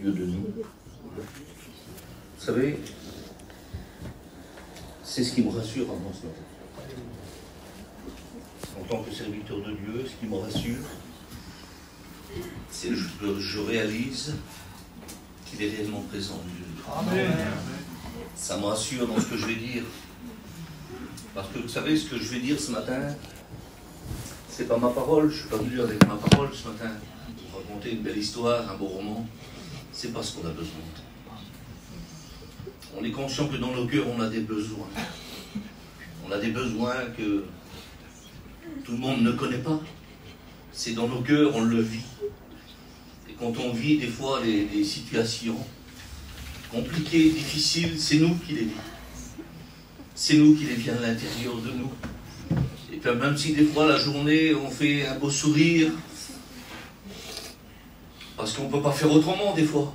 milieu de nous. Vous savez, c'est ce qui me rassure avant ce matin. En tant que serviteur de Dieu, ce qui me rassure, c'est que je réalise qu'il est réellement présent en Dieu. Amen. Ça me rassure dans ce que je vais dire. Parce que vous savez, ce que je vais dire ce matin, c'est pas ma parole. Je ne suis pas venu avec ma parole ce matin pour raconter une belle histoire, un beau roman. C'est pas ce qu'on a besoin. On est conscient que dans nos cœurs, on a des besoins. On a des besoins que tout le monde ne connaît pas. C'est dans nos cœurs, on le vit. Et quand on vit des fois des situations compliquées, difficiles, c'est nous qui les vivons. C'est nous qui les vient à l'intérieur de nous. Et puis même si des fois la journée, on fait un beau sourire, parce qu'on ne peut pas faire autrement des fois,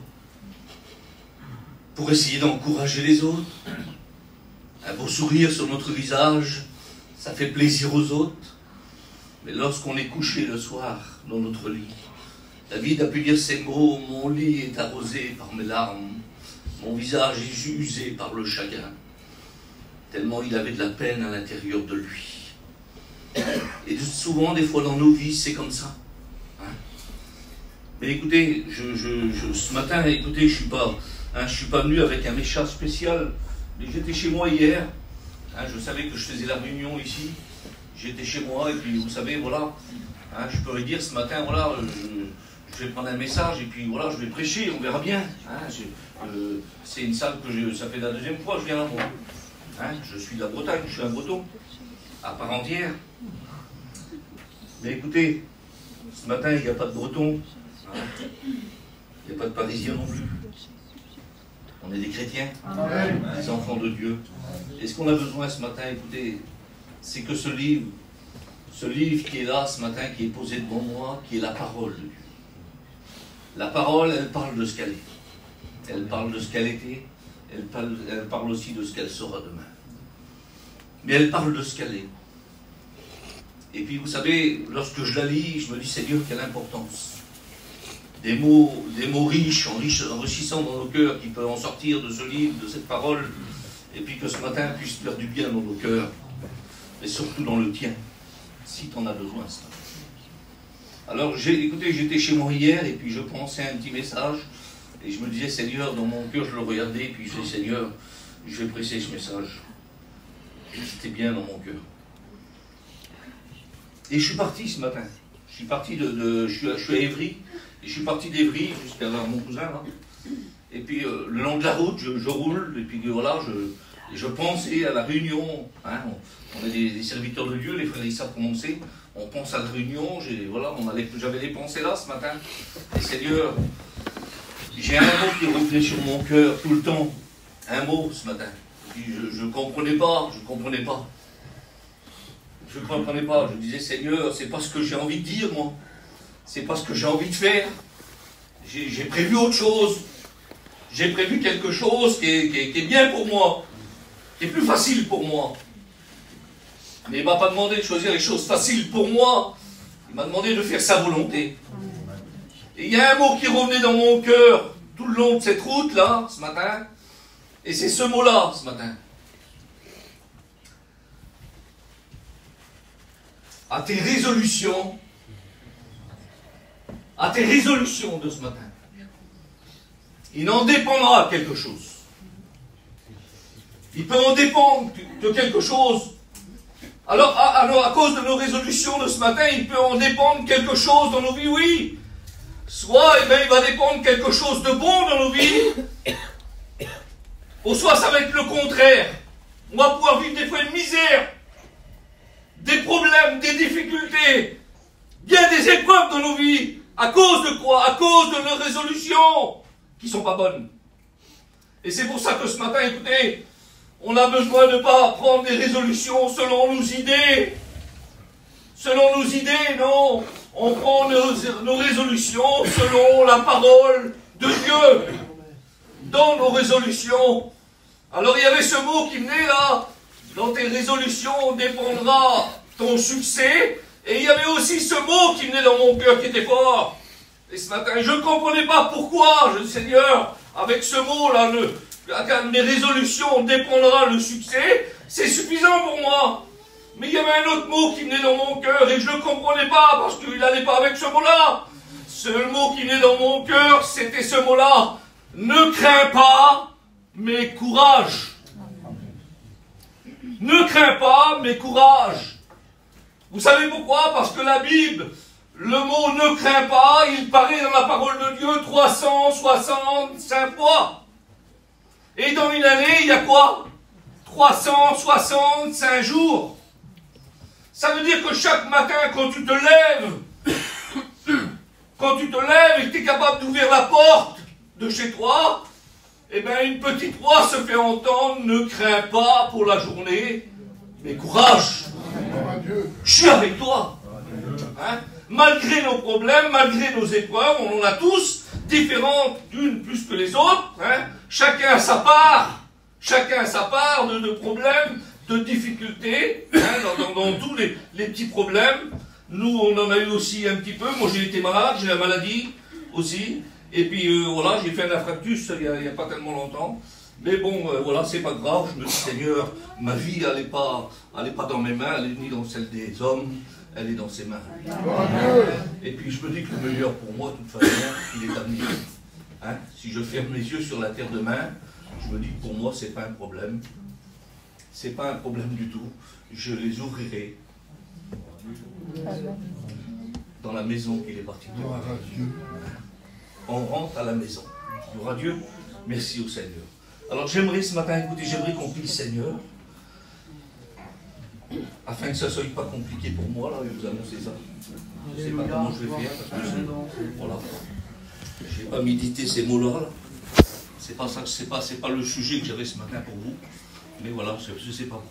pour essayer d'encourager les autres. Un beau sourire sur notre visage, ça fait plaisir aux autres. Mais lorsqu'on est couché le soir dans notre lit, David a pu dire ces mots: mon lit est arrosé par mes larmes, mon visage est usé par le chagrin. Tellement il avait de la peine à l'intérieur de lui. Et souvent, des fois dans nos vies, c'est comme ça. Hein? Mais écoutez, ce matin, écoutez, je suis pas venu avec un méchat spécial. Mais j'étais chez moi hier. Hein, je savais que je faisais la réunion ici. J'étais chez moi et puis vous savez, voilà. Hein, je peux dire ce matin, voilà, je vais prendre un message et puis voilà, je vais prêcher, on verra bien. Hein, c'est une salle que ça fait la deuxième fois que je viens là, moi. Hein, je suis de la Bretagne, je suis un breton, à part entière. Mais écoutez, ce matin, il n'y a pas de breton, hein, il n'y a pas de parisien non plus. On est des chrétiens, des enfants de Dieu. Et ce qu'on a besoin ce matin, écoutez, c'est que ce livre qui est là ce matin, qui est posé devant moi, qui est la parole de Dieu. La parole, elle parle de ce qu'elle est. Elle parle de ce qu'elle était. Elle parle aussi de ce qu'elle sera demain. Mais elle parle de ce qu'elle est. Et puis vous savez, lorsque je la lis, je me dis, Seigneur, quelle importance. Des mots riches, enrichissants dans nos cœurs, qui peuvent en sortir de ce livre, de cette parole, et puis que ce matin puisse faire du bien dans nos cœurs, mais surtout dans le tien, si tu en as besoin. Ça. Alors, écoutez, j'étais chez moi hier, et puis je pensais à un petit message, et je me disais, Seigneur, dans mon cœur, je le regardais, et puis je disais, Seigneur, je vais presser ce message. C'était bien dans mon cœur. Et je suis parti ce matin. Je suis parti je suis à Évry, et je suis parti d'Évry jusqu'à mon cousin, là. Et puis, le long de la route, je roule, et puis voilà, je pensais à la réunion. Hein, on est des serviteurs de Dieu, les frères, ils savent comment c'est. On pense à la réunion, voilà, j'avais des pensées là ce matin. Et Seigneur, j'ai un mot qui revenait sur mon cœur tout le temps. Un mot ce matin. Puis je ne comprenais pas. Je ne comprenais pas. Je disais, Seigneur, c'est pas ce que j'ai envie de dire, moi. C'est pas ce que j'ai envie de faire. J'ai prévu autre chose. J'ai prévu quelque chose qui est bien pour moi. Qui est plus facile pour moi. Mais il ne m'a pas demandé de choisir les choses faciles pour moi. Il m'a demandé de faire sa volonté. Et il y a un mot qui revenait dans mon cœur tout le long de cette route-là, ce matin. Et c'est ce mot-là, ce matin. À tes résolutions de ce matin, il en dépendra quelque chose. Il peut en dépendre de quelque chose. Alors, à cause de nos résolutions de ce matin, il peut en dépendre quelque chose dans nos vies, oui. Soit, il va dépendre quelque chose de bon dans nos vies, ou soit ça va être le contraire. On va pouvoir vivre des fois une misère, des problèmes, des difficultés, bien des épreuves dans nos vies. À cause de quoi? À cause de nos résolutions qui ne sont pas bonnes. Et c'est pour ça que ce matin, écoutez, on a besoin de ne pas prendre des résolutions selon nos idées. Selon nos idées, non. On prend nos résolutions selon la parole de Dieu. Dans nos résolutions. Alors il y avait ce mot qui venait là. Dans tes résolutions dépendra ton succès. Et il y avait aussi ce mot qui venait dans mon cœur qui était fort. Et ce matin, je ne comprenais pas pourquoi, Seigneur, avec ce mot-là, mes résolutions dépendra le succès, c'est suffisant pour moi. Mais il y avait un autre mot qui venait dans mon cœur et je ne le comprenais pas parce qu'il n'allait pas avec ce mot-là. Ce mot qui venait dans mon cœur, c'était ce mot-là. Ne crains pas, mais courage. Ne crains pas, mais courage. Vous savez pourquoi? Parce que la Bible, le mot ne crains pas, il paraît dans la parole de Dieu 365 fois. Et dans une année, il y a quoi? 365 jours. Ça veut dire que chaque matin, quand tu te lèves et que tu es capable d'ouvrir la porte de chez toi, eh bien, une petite voix se fait entendre, ne crains pas pour la journée, mais courage. Je suis avec toi. Hein? Malgré nos problèmes, malgré nos épreuves, on en a tous, différentes d'une plus que les autres. Hein? Chacun a sa part. Chacun a sa part de problèmes, de difficultés, hein, dans tous les petits problèmes. Nous, on en a eu aussi un petit peu. Moi, j'ai été malade, j'ai la maladie aussi. Et puis, voilà, j'ai fait un infarctus il n'y a pas tellement longtemps. Mais bon, voilà, c'est pas grave. Je me dis, Seigneur, ma vie, elle n'est pas dans mes mains, elle n'est ni dans celle des hommes, elle est dans ses mains. Et puis, je me dis que le meilleur pour moi, de toute façon, il est à venir. Hein? Si je ferme les yeux sur la terre demain, je me dis que pour moi, c'est pas un problème. C'est pas un problème du tout. Je les ouvrirai dans la maison qu'il est parti de moi. On rentre à la maison. Gloire à Dieu. Merci au Seigneur. Alors j'aimerais ce matin, écoutez, j'aimerais qu'on prie le Seigneur, afin que ça ne soit pas compliqué pour moi, là, de vous annoncer ça. Je ne sais pas comment je vais faire, parce que voilà. Je n'ai pas médité ces mots-là. Là. C'est pas ça, c'est pas le sujet que j'avais ce matin pour vous. Mais voilà, je ne sais pas.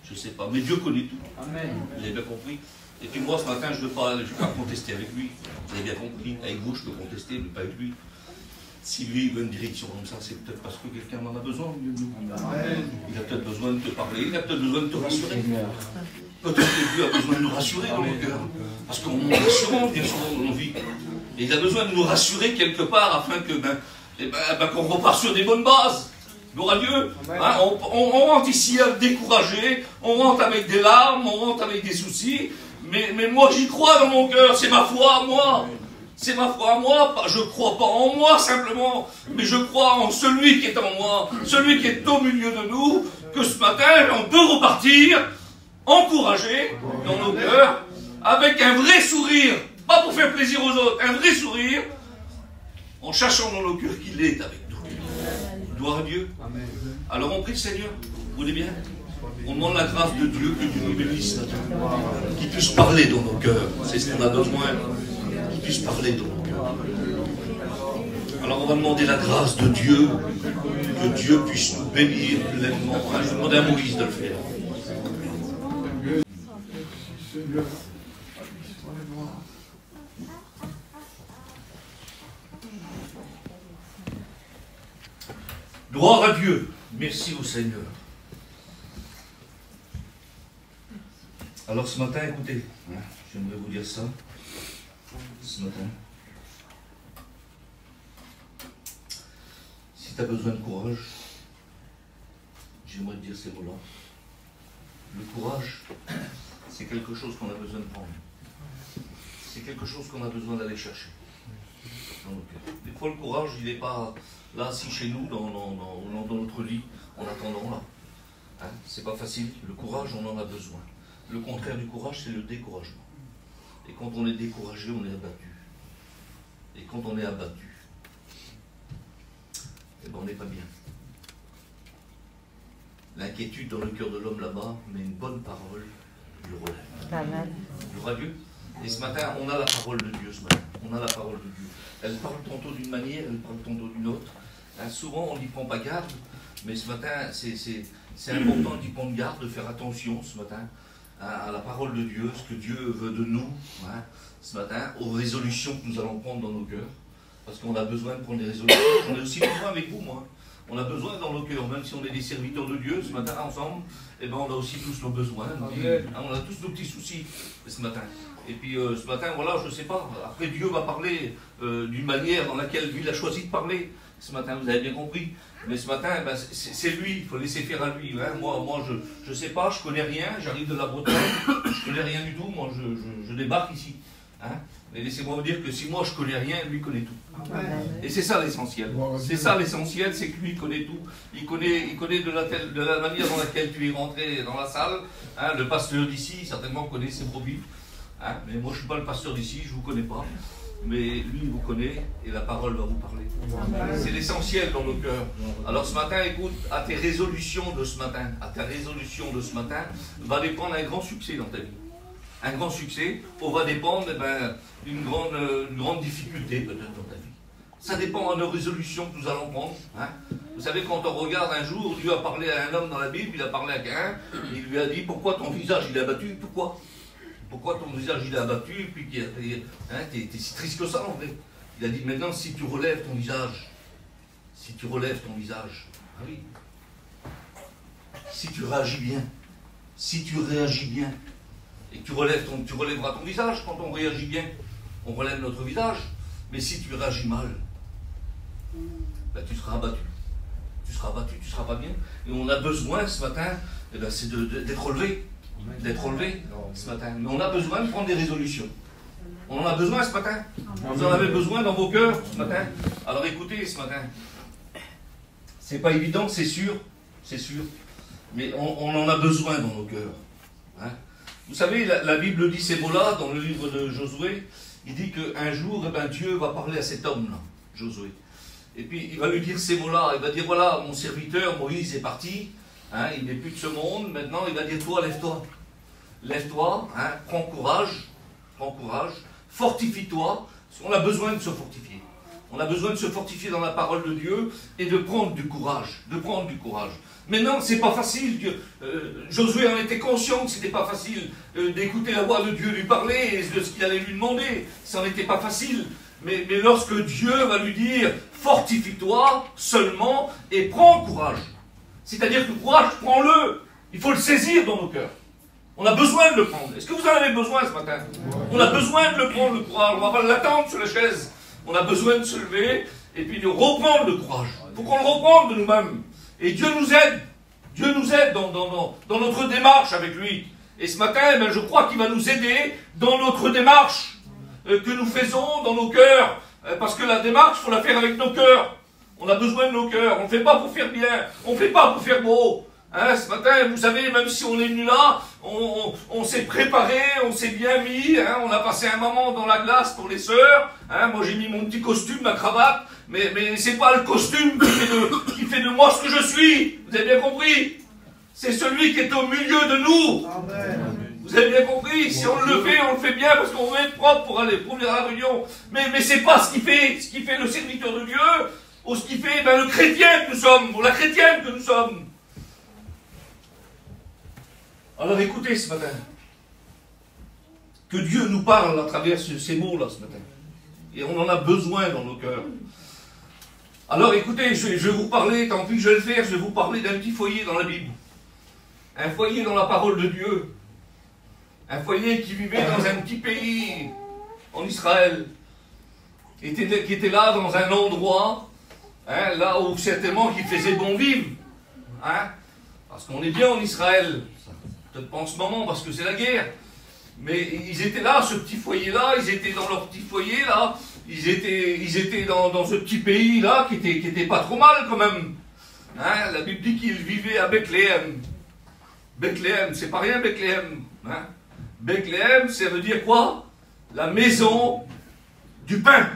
Je ne sais pas. Mais Dieu connaît tout. Amen. Vous avez bien compris. Et puis moi, ce matin, je ne veux pas contester avec lui. Vous avez bien compris. Avec vous, je peux contester, mais pas avec lui. Si lui veut une direction comme ça, c'est peut-être parce que quelqu'un en a besoin. Il a peut-être besoin de te parler, il a peut-être besoin de te rassurer. Peut-être que Dieu a besoin de nous rassurer dans nos cœurs. Parce qu'on est rassurant bien souvent dans nos vies. Et il a besoin de nous rassurer quelque part afin que qu'on repart sur des bonnes bases. Gloire à Dieu. Hein, on rentre ici découragé, on rentre avec des larmes, on rentre avec des soucis. Mais moi, j'y crois dans mon cœur. C'est ma foi à moi. C'est ma foi à moi. Je ne crois pas en moi simplement, mais je crois en celui qui est en moi, celui qui est au milieu de nous, que ce matin, on peut repartir encouragé dans nos cœurs, avec un vrai sourire, pas pour faire plaisir aux autres, un vrai sourire, en cherchant dans nos cœurs qu'il est avec nous. Gloire à Dieu. Alors on prie le Seigneur, vous voulez bien? On demande la grâce de Dieu, que Dieu nous bénisse, qu'il puisse parler dans nos cœurs. C'est ce qu'on a besoin, qu'il puisse parler dans nos cœurs. Alors on va demander la grâce de Dieu, que Dieu puisse nous bénir pleinement. Je vais demander à Moïse de le faire. Gloire à Dieu. Merci au Seigneur. Alors ce matin, écoutez, j'aimerais vous dire ça. Ce matin. Si tu as besoin de courage, j'aimerais te dire ces mots-là. Le courage, c'est quelque chose qu'on a besoin de prendre. C'est quelque chose qu'on a besoin d'aller chercher. Des fois, le courage, il n'est pas là, assis chez nous, dans notre lit, en attendant là. Hein, c'est pas facile. Le courage, on en a besoin. Le contraire du courage, c'est le découragement. Et quand on est découragé, on est abattu. Et quand on est abattu, eh ben on n'est pas bien. L'inquiétude dans le cœur de l'homme là-bas, mais une bonne parole le relève. Amen. Gloire à Dieu. Et ce matin, on a la parole de Dieu ce matin. On a la parole de Dieu. Elle parle tantôt d'une manière, elle parle tantôt d'une autre. Hein, souvent, on n'y prend pas garde, mais ce matin, c'est important d'y prendre garde, de faire attention ce matin à la parole de Dieu, ce que Dieu veut de nous, hein, ce matin, aux résolutions que nous allons prendre dans nos cœurs. Parce qu'on a besoin de prendre des résolutions. J'en ai aussi besoin avec vous, moi. On a besoin dans nos cœurs, même si on est des serviteurs de Dieu, ce matin, ensemble, eh ben, on a aussi tous nos besoins. On a tous nos petits soucis ce matin. Et puis ce matin, voilà, je ne sais pas, après Dieu va parler d'une manière dans laquelle lui il a choisi de parler. Ce matin, vous avez bien compris. Mais ce matin, ben, c'est lui, il faut laisser faire à lui. Hein. Moi je ne sais pas, je ne connais rien, j'arrive de la Bretagne, je ne connais rien du tout, moi je débarque ici. Hein. Mais laissez-moi vous dire que si moi je ne connais rien, lui connaît tout. Et c'est ça l'essentiel. C'est ça l'essentiel, c'est que lui connaît tout. Il connaît de la manière dans laquelle tu es rentré dans la salle. Hein. Le pasteur d'ici, certainement, connaît ses brebis. Hein. Mais moi je ne suis pas le pasteur d'ici, je ne vous connais pas. Mais lui, il vous connaît et la parole va vous parler. C'est l'essentiel dans nos cœurs. Alors ce matin, écoute, à tes résolutions de ce matin, va dépendre un grand succès dans ta vie. Un grand succès, va dépendre d'une grande difficulté peut-être dans ta vie. Ça dépend de nos résolutions que nous allons prendre. Hein. Vous savez, quand on regarde un jour, Dieu a parlé à un homme dans la Bible, il a parlé à quelqu'un, il lui a dit, pourquoi ton visage il est abattu? Pourquoi ton visage il est abattu, et puis t'es si triste que ça en fait. Il a dit maintenant si tu relèves ton visage, ah oui, si tu réagis bien, et que tu relèveras ton visage quand on réagit bien, on relève notre visage, mais si tu réagis mal, ben, tu seras abattu, tu seras pas bien, et on a besoin ce matin, c'est d'être relevé. Ce matin. Mais on a besoin de prendre des résolutions. On en a besoin ce matin. Vous en avez besoin dans vos cœurs ce matin. Alors écoutez ce matin. C'est pas évident, c'est sûr. Mais on en a besoin dans nos cœurs. Hein? Vous savez, la Bible dit ces mots-là dans le livre de Josué. Il dit qu'un jour, Dieu va parler à cet homme-là, Josué. Et puis il va lui dire ces mots-là. Il va dire voilà, mon serviteur Moïse est parti. Hein, il n'est plus de ce monde, maintenant il va dire toi, lève-toi, hein, prends courage, fortifie-toi, parce qu'on a besoin de se fortifier. On a besoin de se fortifier dans la parole de Dieu et de prendre du courage. Maintenant, c'est pas facile. Josué en était conscient que c'était pas facile d'écouter la voix de Dieu lui parler et de ce qu'il allait lui demander. Ça n'en était pas facile. Mais lorsque Dieu va lui dire fortifie-toi seulement et prends courage. C'est-à-dire que le courage, prends-le. Il faut le saisir dans nos cœurs. On a besoin de le prendre. Est-ce que vous en avez besoin ce matin? On a besoin de le prendre, le courage. On ne va pas l'attendre sur la chaise. On a besoin de se lever et puis de reprendre le courage. Il faut qu'on le reprenne de nous-mêmes. Et Dieu nous aide. Dieu nous aide dans notre démarche avec lui. Et ce matin, je crois qu'il va nous aider dans notre démarche que nous faisons dans nos cœurs. Parce que la démarche, il faut la faire avec nos cœurs. On a besoin de nos cœurs, on ne fait pas pour faire bien, on ne fait pas pour faire beau. Hein, ce matin, vous savez, même si on est venu là, on s'est préparé, on s'est bien mis, hein, on a passé un moment dans la glace pour les sœurs. Hein, moi j'ai mis mon petit costume, ma cravate, mais c'est pas le costume qui fait de moi ce que je suis. Vous avez bien compris? C'est celui qui est au milieu de nous. Amen. Vous avez bien compris? Si on le fait bien parce qu'on veut être propre pour venir à la réunion. Mais c'est pas ce qui fait le serviteur de Dieu. Ou ce qui fait le chrétien que nous sommes, ou la chrétienne que nous sommes. Alors écoutez ce matin, que Dieu nous parle à travers ces mots-là ce matin. Et on en a besoin dans nos cœurs. Alors écoutez, je vais vous parler, tant pis que je vais le faire, je vais vous parler d'un petit foyer dans la Bible. Un foyer dans la parole de Dieu. Un foyer qui vivait dans un petit pays en Israël. Qui était là dans un endroit... Hein, là où certainement qu'il faisait bon vivre. Hein, parce qu'on est bien en Israël. Peut-être pas en ce moment parce que c'est la guerre. Mais ils étaient là, ce petit foyer-là, ils étaient dans leur petit foyer là. Ils étaient dans ce petit pays-là qui était pas trop mal quand même. Hein, la Bible dit qu'ils vivaient à Bethléem. Bethléem, c'est pas rien Bethléem. Hein. Bethléem, ça veut dire quoi? La maison du pain.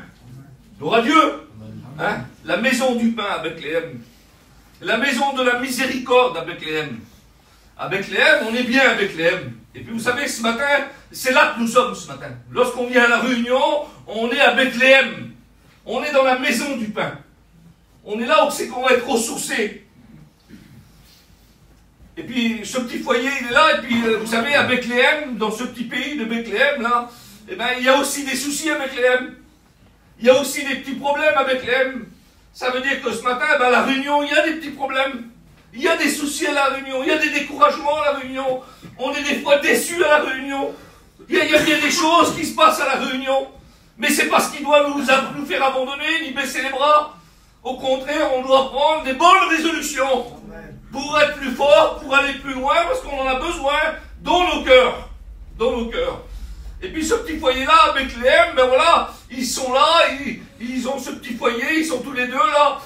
Gloire à Dieu. Hein? La maison du pain à Bethléem. La maison de la miséricorde à Bethléem. À Bethléem, on est bien à Bethléem. Et puis vous savez, ce matin, c'est là que nous sommes ce matin. Lorsqu'on vient à la réunion, on est à Bethléem. On est dans la maison du pain. On est là où c'est qu'on va être ressourcés. Et puis ce petit foyer, il est là. Et puis vous savez, à Bethléem, dans ce petit pays de Bethléem, là, il y a aussi des soucis à Bethléem. Il y a aussi des petits problèmes à Bethléem. Ça veut dire que ce matin, ben, à la réunion, il y a des petits problèmes. Il y a des soucis à la réunion, il y a des découragements à la réunion. On est des fois déçus à la réunion. Il y a bien des choses qui se passent à la réunion. Mais c'est pas ce qui doit nous faire abandonner, ni baisser les bras. Au contraire, on doit prendre des bonnes résolutions pour être plus fort, pour aller plus loin, parce qu'on en a besoin dans nos cœurs. Dans nos cœurs. Et puis ce petit foyer-là, à Bethléem, ben voilà, ils sont là, ils ont ce petit foyer, ils sont tous les deux là.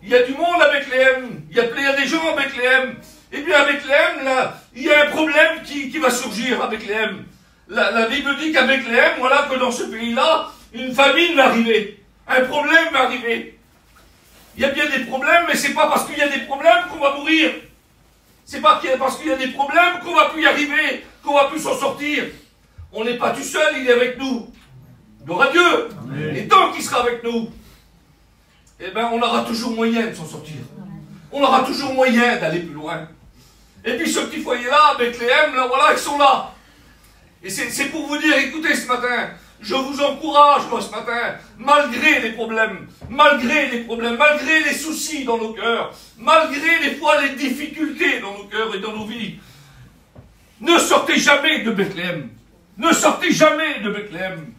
Il y a du monde à Bethléem, il y a des gens à Bethléem. Et puis à Bethléem, là, il y a un problème qui va surgir à Bethléem. La Bible dit qu'à Bethléem, voilà, que dans ce pays-là, une famine va arriver. Un problème va arriver. Il y a bien des problèmes, mais c'est pas parce qu'il y a des problèmes qu'on va mourir. C'est pas parce qu'il y a des problèmes qu'on va plus y arriver, qu'on va plus s'en sortir. On n'est pas tout seul, il est avec nous. Gloire à Dieu. Amen. Et tant qu'il sera avec nous, eh ben, on aura toujours moyen de s'en sortir. On aura toujours moyen d'aller plus loin. Et puis ce petit foyer-là, à Bethléem, là, voilà, ils sont là. Et c'est pour vous dire, écoutez ce matin, je vous encourage, moi, ce matin, malgré les problèmes, malgré les soucis dans nos cœurs, malgré des fois les difficultés dans nos cœurs et dans nos vies, ne sortez jamais de Bethléem. Ne sortez jamais de Bethléem.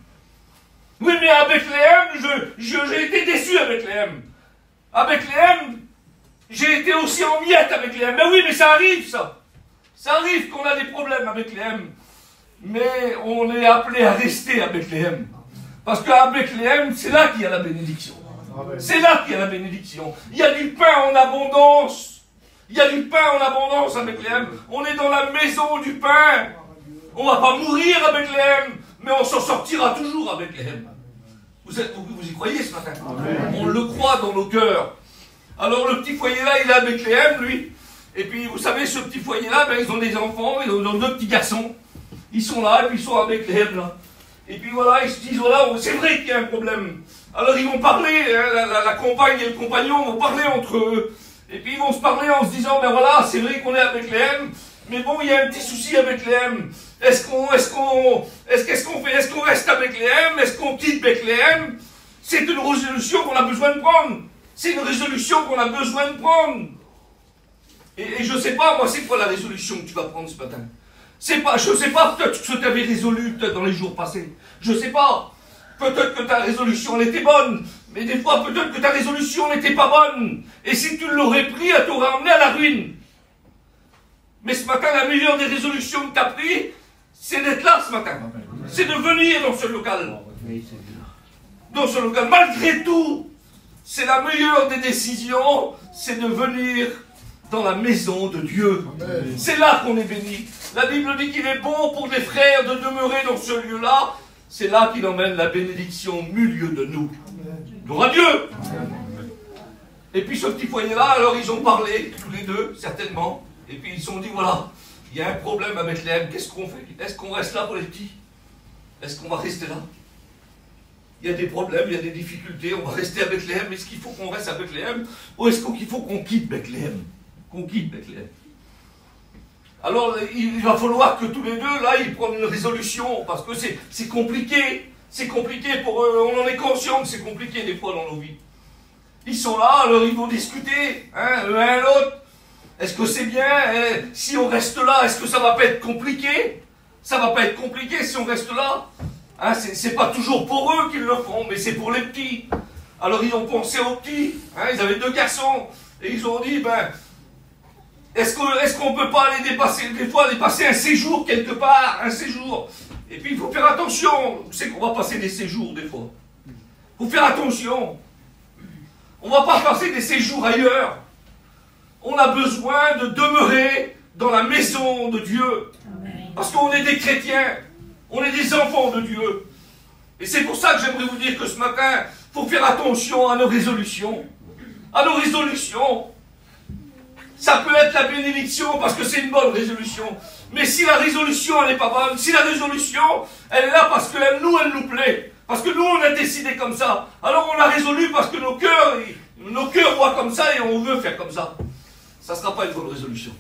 Oui, mais à Bethléem, j'ai été déçu à Bethléem. À Bethléem, j'ai été aussi en miettes à Bethléem. Mais oui, mais ça arrive, ça. Ça arrive qu'on a des problèmes à Bethléem. Mais on est appelé à rester à Bethléem. Parce qu'à Bethléem, c'est là qu'il y a la bénédiction. C'est là qu'il y a la bénédiction. Il y a du pain en abondance. Il y a du pain en abondance à Bethléem. On est dans la maison du pain. On ne va pas mourir à Bethléem, mais on s'en sortira toujours à Bethléem. Vous y croyez ce matin? Amen. On le croit dans nos cœurs. Alors le petit foyer-là, il est à Bethléem, lui. Et puis, vous savez, ce petit foyer-là, ben, ils ont des enfants, ils ont deux petits garçons. Ils sont là, et puis ils sont à Bethléem, là. Et puis voilà, ils se disent, voilà, c'est vrai qu'il y a un problème. Alors ils vont parler, hein, la compagne et le compagnon vont parler entre eux. Et puis ils vont se parler en se disant, ben voilà, c'est vrai qu'on est à Bethléem, mais bon, il y a un petit souci à Bethléem. Qu'est-ce qu'on fait? Est-ce qu'on reste à Bethléem? Est-ce qu'on quitte Bethléem? C'est une résolution qu'on a besoin de prendre. C'est une résolution qu'on a besoin de prendre. Et je ne sais pas, moi, c'est quoi la résolution que tu vas prendre ce matin? Je ne sais pas peut-être ce que tu avais résolu dans les jours passés. Je ne sais pas. Peut-être que ta résolution, elle était bonne. Mais des fois, peut-être que ta résolution n'était pas bonne. Et si tu l'aurais pris, elle t'aurait emmené à la ruine. Mais ce matin, la meilleure des résolutions que tu as prises, c'est d'être là ce matin. C'est de venir dans ce local. Dans ce local. Malgré tout, c'est la meilleure des décisions, c'est de venir dans la maison de Dieu. C'est là qu'on est béni. La Bible dit qu'il est bon pour les frères de demeurer dans ce lieu-là. C'est là qu'il emmène la bénédiction au milieu de nous. Gloire à Dieu. Et puis ce petit foyer-là, alors ils ont parlé, tous les deux, certainement. Et puis ils se sont dit, voilà, il y a un problème à Bethléem, qu'est-ce qu'on fait? Est-ce qu'on reste là pour les petits? Est-ce qu'on va rester là? Il y a des problèmes, il y a des difficultés, on va rester à Bethléem. Est-ce qu'il faut qu'on reste à Bethléem? Ou est-ce qu'il faut qu'on quitte Bethléem? Qu'on quitte Bethléem. Alors il va falloir que tous les deux, là, ils prennent une résolution, parce que c'est compliqué. C'est compliqué pour eux, on en est conscient que c'est compliqué des fois dans nos vies. Ils sont là, alors ils vont discuter, hein, l'un et l'autre. Est-ce que c'est bien, si on reste là, est-ce que ça va pas être compliqué? Ça va pas être compliqué si on reste là. Hein, c'est pas toujours pour eux qu'ils le font, mais c'est pour les petits. Alors ils ont pensé aux petits, hein, ils avaient deux garçons, et ils ont dit, ben, est-ce qu'on peut pas aller dépasser, des fois, aller passer un séjour quelque part, un séjour? Et puis il faut faire attention, c'est qu'on va passer des séjours des fois. Il faut faire attention. On va pas passer des séjours ailleurs. On a besoin de demeurer dans la maison de Dieu. Parce qu'on est des chrétiens. On est des enfants de Dieu. Et c'est pour ça que j'aimerais vous dire que ce matin, il faut faire attention à nos résolutions. À nos résolutions. Ça peut être la bénédiction parce que c'est une bonne résolution. Mais si la résolution, elle n'est pas bonne, si la résolution, elle est là parce qu'elle nous plaît, parce que nous, on a décidé comme ça, alors on a résolu parce que nos cœurs voient comme ça et on veut faire comme ça. Ça ne sera pas une bonne résolution.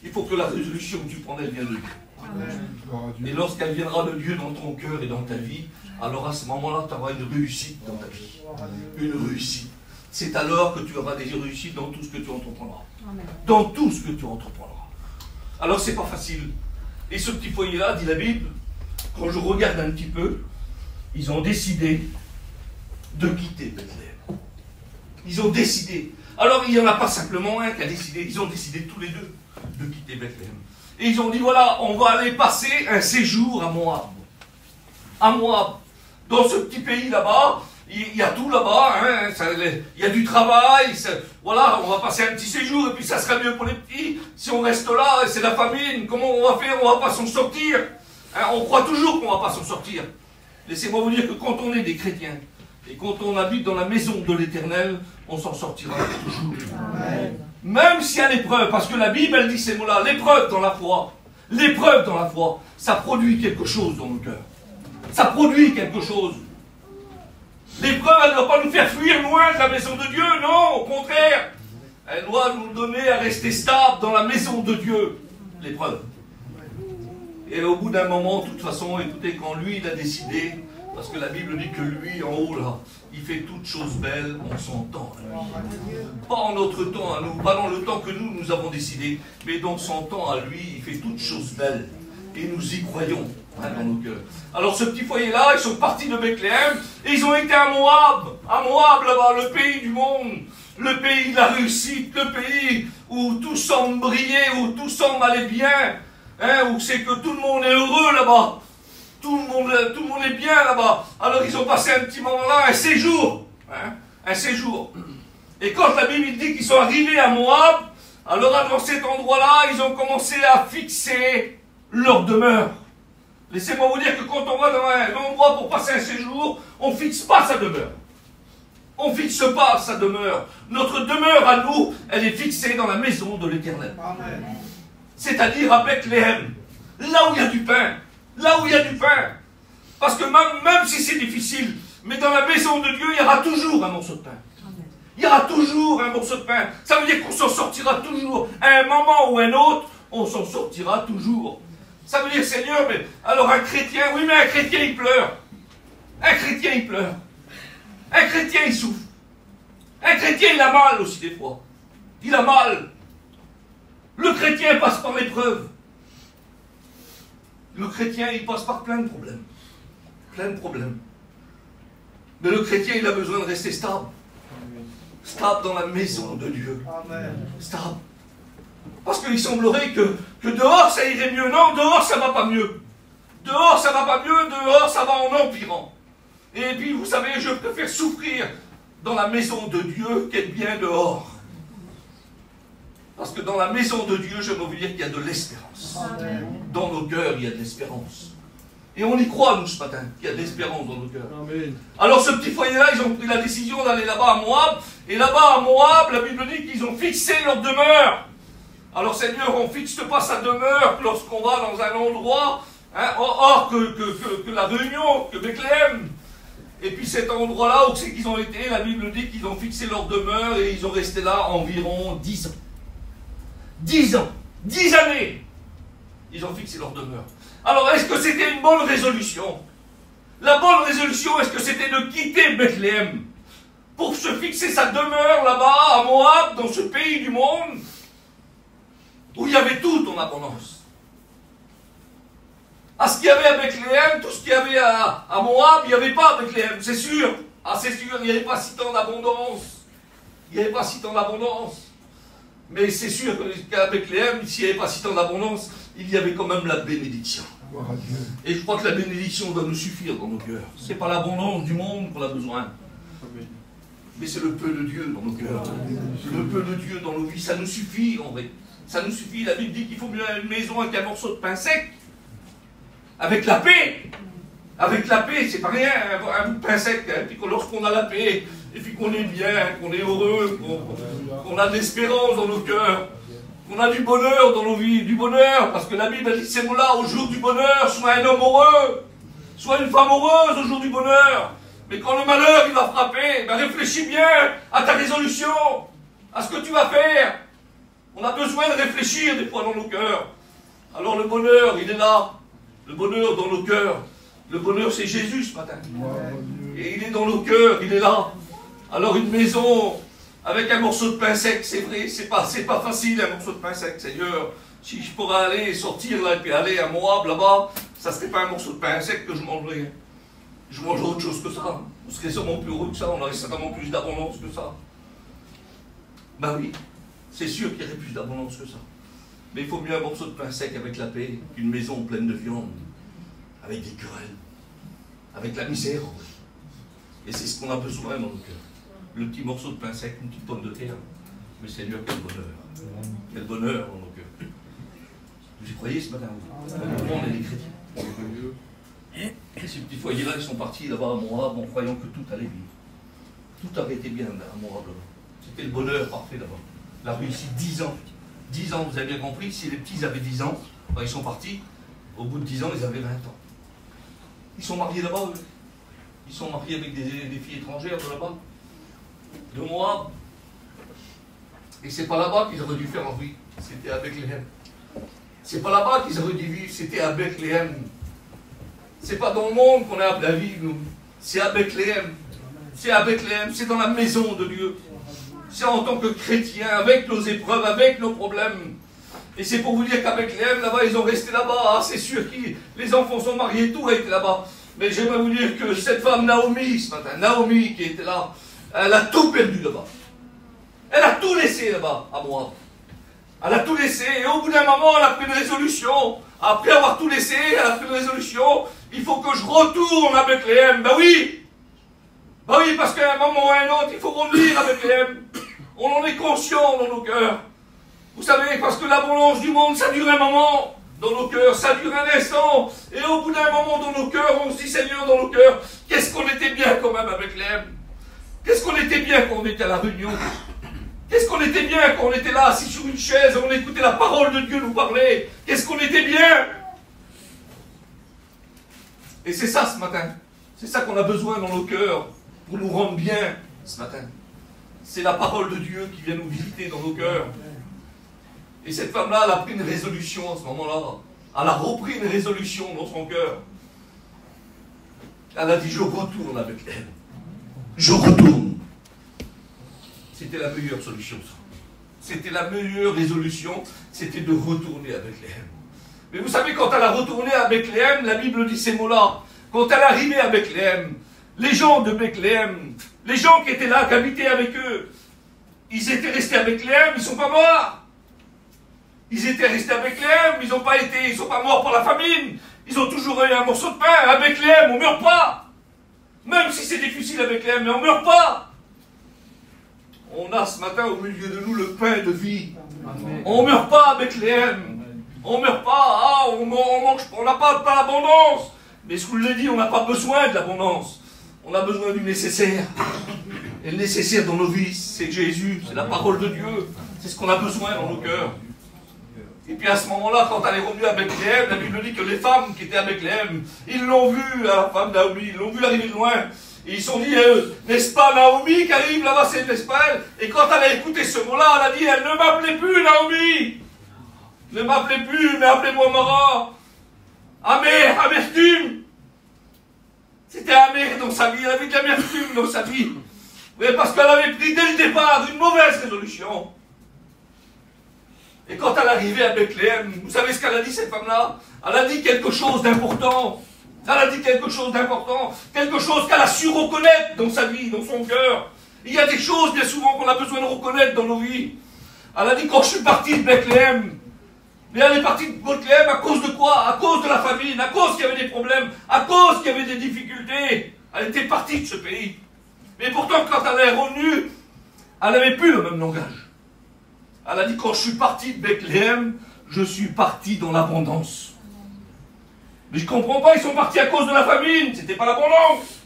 Il faut que la résolution que tu prends, elle vienne de Dieu. Amen. Et lorsqu'elle viendra de Dieu dans ton cœur et dans ta vie, alors à ce moment-là, tu auras une réussite dans ta vie. Une réussite. c'est alors que tu auras des réussites dans tout ce que tu entreprendras. Dans tout ce que tu entreprendras. Alors c'est pas facile. Et ce petit foyer-là, dit la Bible, quand je regarde un petit peu, ils ont décidé de quitter Bethléem. Ils ont décidé. Alors il n'y en a pas simplement un qui a décidé, ils ont décidé tous les deux de quitter Bethléem. Et ils ont dit, voilà, on va aller passer un séjour à Moab. À Moab. Dans ce petit pays là-bas, il y a tout là-bas, hein, il y a du travail, voilà, on va passer un petit séjour et puis ça sera mieux pour les petits. Si on reste là, c'est la famine, comment on va faire? On va pas s'en sortir. Hein, on croit toujours qu'on va pas s'en sortir. Laissez-moi vous dire que quand on est des chrétiens et quand on habite dans la maison de l'Éternel, on s'en sortira toujours. Amen. Même s'il y a l'épreuve, parce que la Bible, elle dit ces mots-là, l'épreuve dans la foi, ça produit quelque chose dans nos cœurs. Ça produit quelque chose. L'épreuve, elle ne doit pas nous faire fuir loin de la maison de Dieu, non, au contraire. Elle doit nous donner à rester stable dans la maison de Dieu, l'épreuve. Et au bout d'un moment, de toute façon, écoutez, quand lui, il a décidé, parce que la Bible dit que lui, en haut, là, il fait toutes choses belles en son temps. Pas en notre temps à nous, pas dans le temps que nous avons décidé, mais dans son temps à lui, il fait toutes choses belles. Et nous y croyons dans nos cœurs. Alors ce petit foyer-là, ils sont partis de Bethléem et ils ont été à Moab là-bas, le pays du monde, le pays de la réussite, le pays où tout semble briller, où tout semble aller bien, hein, où c'est que tout le monde est heureux là-bas, tout le monde est bien là-bas. Alors ils ont passé un petit moment là, un séjour, hein, un séjour. Et quand la Bible dit qu'ils sont arrivés à Moab, alors dans cet endroit-là, ils ont commencé à fixer leur demeure. Laissez-moi vous dire que quand on va dans un endroit pour passer un séjour, on ne fixe pas sa demeure. On ne fixe pas sa demeure. Notre demeure à nous, elle est fixée dans la maison de l'Éternel. C'est-à-dire à Bethléem, là où il y a du pain. Là où il y a du pain. Parce que même si c'est difficile, mais dans la maison de Dieu, il y aura toujours un morceau de pain. Il y aura toujours un morceau de pain. Ça veut dire qu'on s'en sortira toujours. À un moment ou un autre, on s'en sortira toujours. Ça veut dire, Seigneur, mais alors un chrétien, oui, mais un chrétien, il pleure. Un chrétien, il pleure. Un chrétien, il souffre. Un chrétien, il a mal aussi des fois. Il a mal. Le chrétien passe par l'épreuve. Le chrétien, il passe par plein de problèmes. Plein de problèmes. Mais le chrétien, il a besoin de rester stable. Stable dans la maison de Dieu. Stable. Parce qu'il semblerait que dehors ça irait mieux. Non, dehors ça va pas mieux. Dehors ça va pas mieux, dehors ça va en empirant. Et puis vous savez, je préfère souffrir dans la maison de Dieu qu'être bien dehors. Parce que dans la maison de Dieu, je veux vous dire qu'il y a de l'espérance. Dans nos cœurs, il y a de l'espérance. Et on y croit, nous, ce matin, qu'il y a de l'espérance dans nos cœurs. Amen. Alors ce petit foyer-là, ils ont pris la décision d'aller là-bas à Moab. Et là-bas à Moab, la Bible dit qu'ils ont fixé leur demeure. Alors Seigneur, on ne fixe pas sa demeure lorsqu'on va dans un endroit, hein, hors que la Réunion, que Bethléem. Et puis cet endroit-là où c'est qu'ils ont été, la Bible dit qu'ils ont fixé leur demeure et ils ont resté là environ 10 ans. 10 ans, 10 années, ils ont fixé leur demeure. Alors est-ce que c'était une bonne résolution? La bonne résolution, est-ce que c'était de quitter Bethléem pour se fixer sa demeure là-bas à Moab, dans ce pays du monde où il y avait tout en abondance? À ce qu'il y avait à Bethléem, tout ce qu'il y avait à Moab, il n'y avait pas à Bethléem, c'est sûr. Ah, c'est sûr, il n'y avait pas si tant d'abondance. Il n'y avait pas si tant d'abondance. Mais c'est sûr qu'à Bethléem, s'il n'y avait pas si tant d'abondance, il y avait quand même la bénédiction. Et je crois que la bénédiction doit nous suffire dans nos cœurs. Ce n'est pas l'abondance du monde qu'on a besoin. Mais c'est le peu de Dieu dans nos cœurs. Le peu de Dieu dans nos vies, ça nous suffit en vrai. Ça nous suffit. La Bible dit qu'il faut mieux une maison avec un morceau de pain sec. Avec la paix. Avec la paix, c'est pas rien, un bout de pain sec. Et puis lorsqu'on a la paix, et puis qu'on est bien, qu'on est heureux, qu'on a de l'espérance dans nos cœurs, qu'on a du bonheur dans nos vies, du bonheur, parce que la Bible a dit ces mots-là, au jour du bonheur, sois un homme heureux, sois une femme heureuse au jour du bonheur. Mais quand le malheur il va frapper, ben réfléchis bien à ta résolution, à ce que tu vas faire. On a besoin de réfléchir des fois dans nos cœurs. Alors le bonheur, il est là. Le bonheur dans nos cœurs. Le bonheur, c'est Jésus ce matin. Et il est dans nos cœurs, il est là. Alors une maison avec un morceau de pain sec, c'est vrai, c'est pas facile un morceau de pain sec, Seigneur. Si je pourrais aller sortir là et puis aller à Moab là-bas, ça serait pas un morceau de pain sec que je mangerais. Je mangerais autre chose que ça. On serait sûrement plus heureux que ça, on aurait certainement plus d'abondance que ça. Ben oui, c'est sûr qu'il y aurait plus d'abondance que ça. Mais il faut mieux un morceau de pain sec avec la paix qu'une maison pleine de viande, avec des querelles, avec la misère. Et c'est ce qu'on a besoin dans nos cœurs. Le petit morceau de pain sec, une petite pomme de terre. Mais Seigneur, quel bonheur. Quel bonheur dans nos cœurs. Vous y croyez ce matin? On est des chrétiens. Et ces petits foyers-là, ils sont partis là-bas à Moab en croyant que tout allait bien. Tout avait été bien à Moab là-bas. C'était le bonheur parfait là-bas. La réussite, 10 ans. 10 ans, vous avez bien compris, si les petits avaient 10 ans, ben ils sont partis. Au bout de 10 ans, ils avaient 20 ans. Ils sont mariés là-bas, eux. Ils sont mariés avec des filles étrangères de là-bas. De Moab. Et c'est pas là-bas qu'ils auraient dû faire envie. C'était à Bethléem. C'est pas là-bas qu'ils auraient dû vivre, c'était à Bethléem. C'est pas dans le monde qu'on a appelé à vivre, nous. C'est à Bethléem. C'est à Bethléem, c'est dans la maison de Dieu. C'est en tant que chrétien, avec nos épreuves, avec nos problèmes. Et c'est pour vous dire qu'à Bethléem, là-bas, ils ont resté là-bas. Ah, c'est sûr que les enfants sont mariés, tout a été là-bas. Mais j'aimerais vous dire que cette femme Naomi, ce matin, Naomi qui était là, elle a tout perdu là-bas. Elle a tout laissé là-bas, à Moab. Elle a tout laissé, et au bout d'un moment, elle a pris une résolution. Après avoir tout laissé, elle a pris une résolution. Il faut que je retourne à Bethléem. Ben oui! Ben oui, parce qu'à un moment ou à un autre, il faut revenir à Bethléem. On en est conscient dans nos cœurs. Vous savez, parce que l'abondance du monde, ça dure un moment dans nos cœurs, ça dure un instant. Et au bout d'un moment dans nos cœurs, on se dit, Seigneur, dans nos cœurs, qu'est-ce qu'on était bien quand même à Bethléem? Qu'est-ce qu'on était bien quand on était à la réunion? Qu'est-ce qu'on était bien quand on était là, assis sur une chaise, et on écoutait la parole de Dieu nous parler? Qu'est-ce qu'on était bien? Et c'est ça ce matin. C'est ça qu'on a besoin dans nos cœurs pour nous rendre bien ce matin. C'est la parole de Dieu qui vient nous visiter dans nos cœurs. Et cette femme-là, elle a pris une résolution à ce moment-là. Elle a repris une résolution dans son cœur. Elle a dit, je retourne avec elle. Je retourne. C'était la meilleure solution. C'était la meilleure résolution, c'était de retourner à Bethléem. Mais vous savez, quand elle a retourné à Bethléem, la Bible dit ces mots-là. Quand elle est arrivée à Bethléem, les gens de Bethléem, les gens qui étaient là, qui habitaient avec eux, ils étaient restés à Bethléem, ils ne sont pas morts. Ils étaient restés à Bethléem, ils ne sont pas morts par la famine. Ils ont toujours eu un morceau de pain. À Bethléem, on ne meurt pas. Même si c'est difficile à Bethléem, mais on ne meurt pas. On a ce matin au milieu de nous le pain de vie. Amen. On ne meurt pas à Bethléem. On ne meurt pas. Ah, on mange, on n'a pas l'abondance. Mais ce que je vous l'ai dit, on n'a pas besoin de l'abondance. On a besoin du nécessaire. Et le nécessaire dans nos vies, c'est Jésus, c'est la parole de Dieu. C'est ce qu'on a besoin dans nos cœurs. Et puis à ce moment-là, quand elle est revenue à Bethléem, la Bible dit que les femmes qui étaient à Bethléem, ils l'ont vue, la femme Naomi, ils l'ont vue arriver de loin. Et ils se sont dit, n'est-ce pas Naomi qui arrive là-bas, c'est n'est-ce pas elle? Et quand elle a écouté ce mot-là, elle a dit, elle ne m'appelait plus Naomi. Ne m'appelez plus, mais appelez-moi Mara. Amertume. C'était amer dans sa vie, elle avait de l'amertume dans sa vie. Oui, parce qu'elle avait pris dès le départ une mauvaise résolution. Et quand elle est arrivée à Bethléem, vous savez ce qu'elle a dit cette femme-là? Elle a dit quelque chose d'important. Elle a dit quelque chose d'important, quelque chose qu'elle a su reconnaître dans sa vie, dans son cœur. Il y a des choses, bien souvent, qu'on a besoin de reconnaître dans nos vies. Elle a dit, quand je suis partie de Bethléem, mais elle est partie de Bethléem à cause de quoi? À cause de la famine, à cause qu'il y avait des problèmes, à cause qu'il y avait des difficultés. Elle était partie de ce pays. Mais pourtant, quand elle est revenue, elle n'avait plus le même langage. Elle a dit, quand je suis partie de Bethléem, je suis partie dans l'abondance. Mais je ne comprends pas, ils sont partis à cause de la famine, c'était pas l'abondance.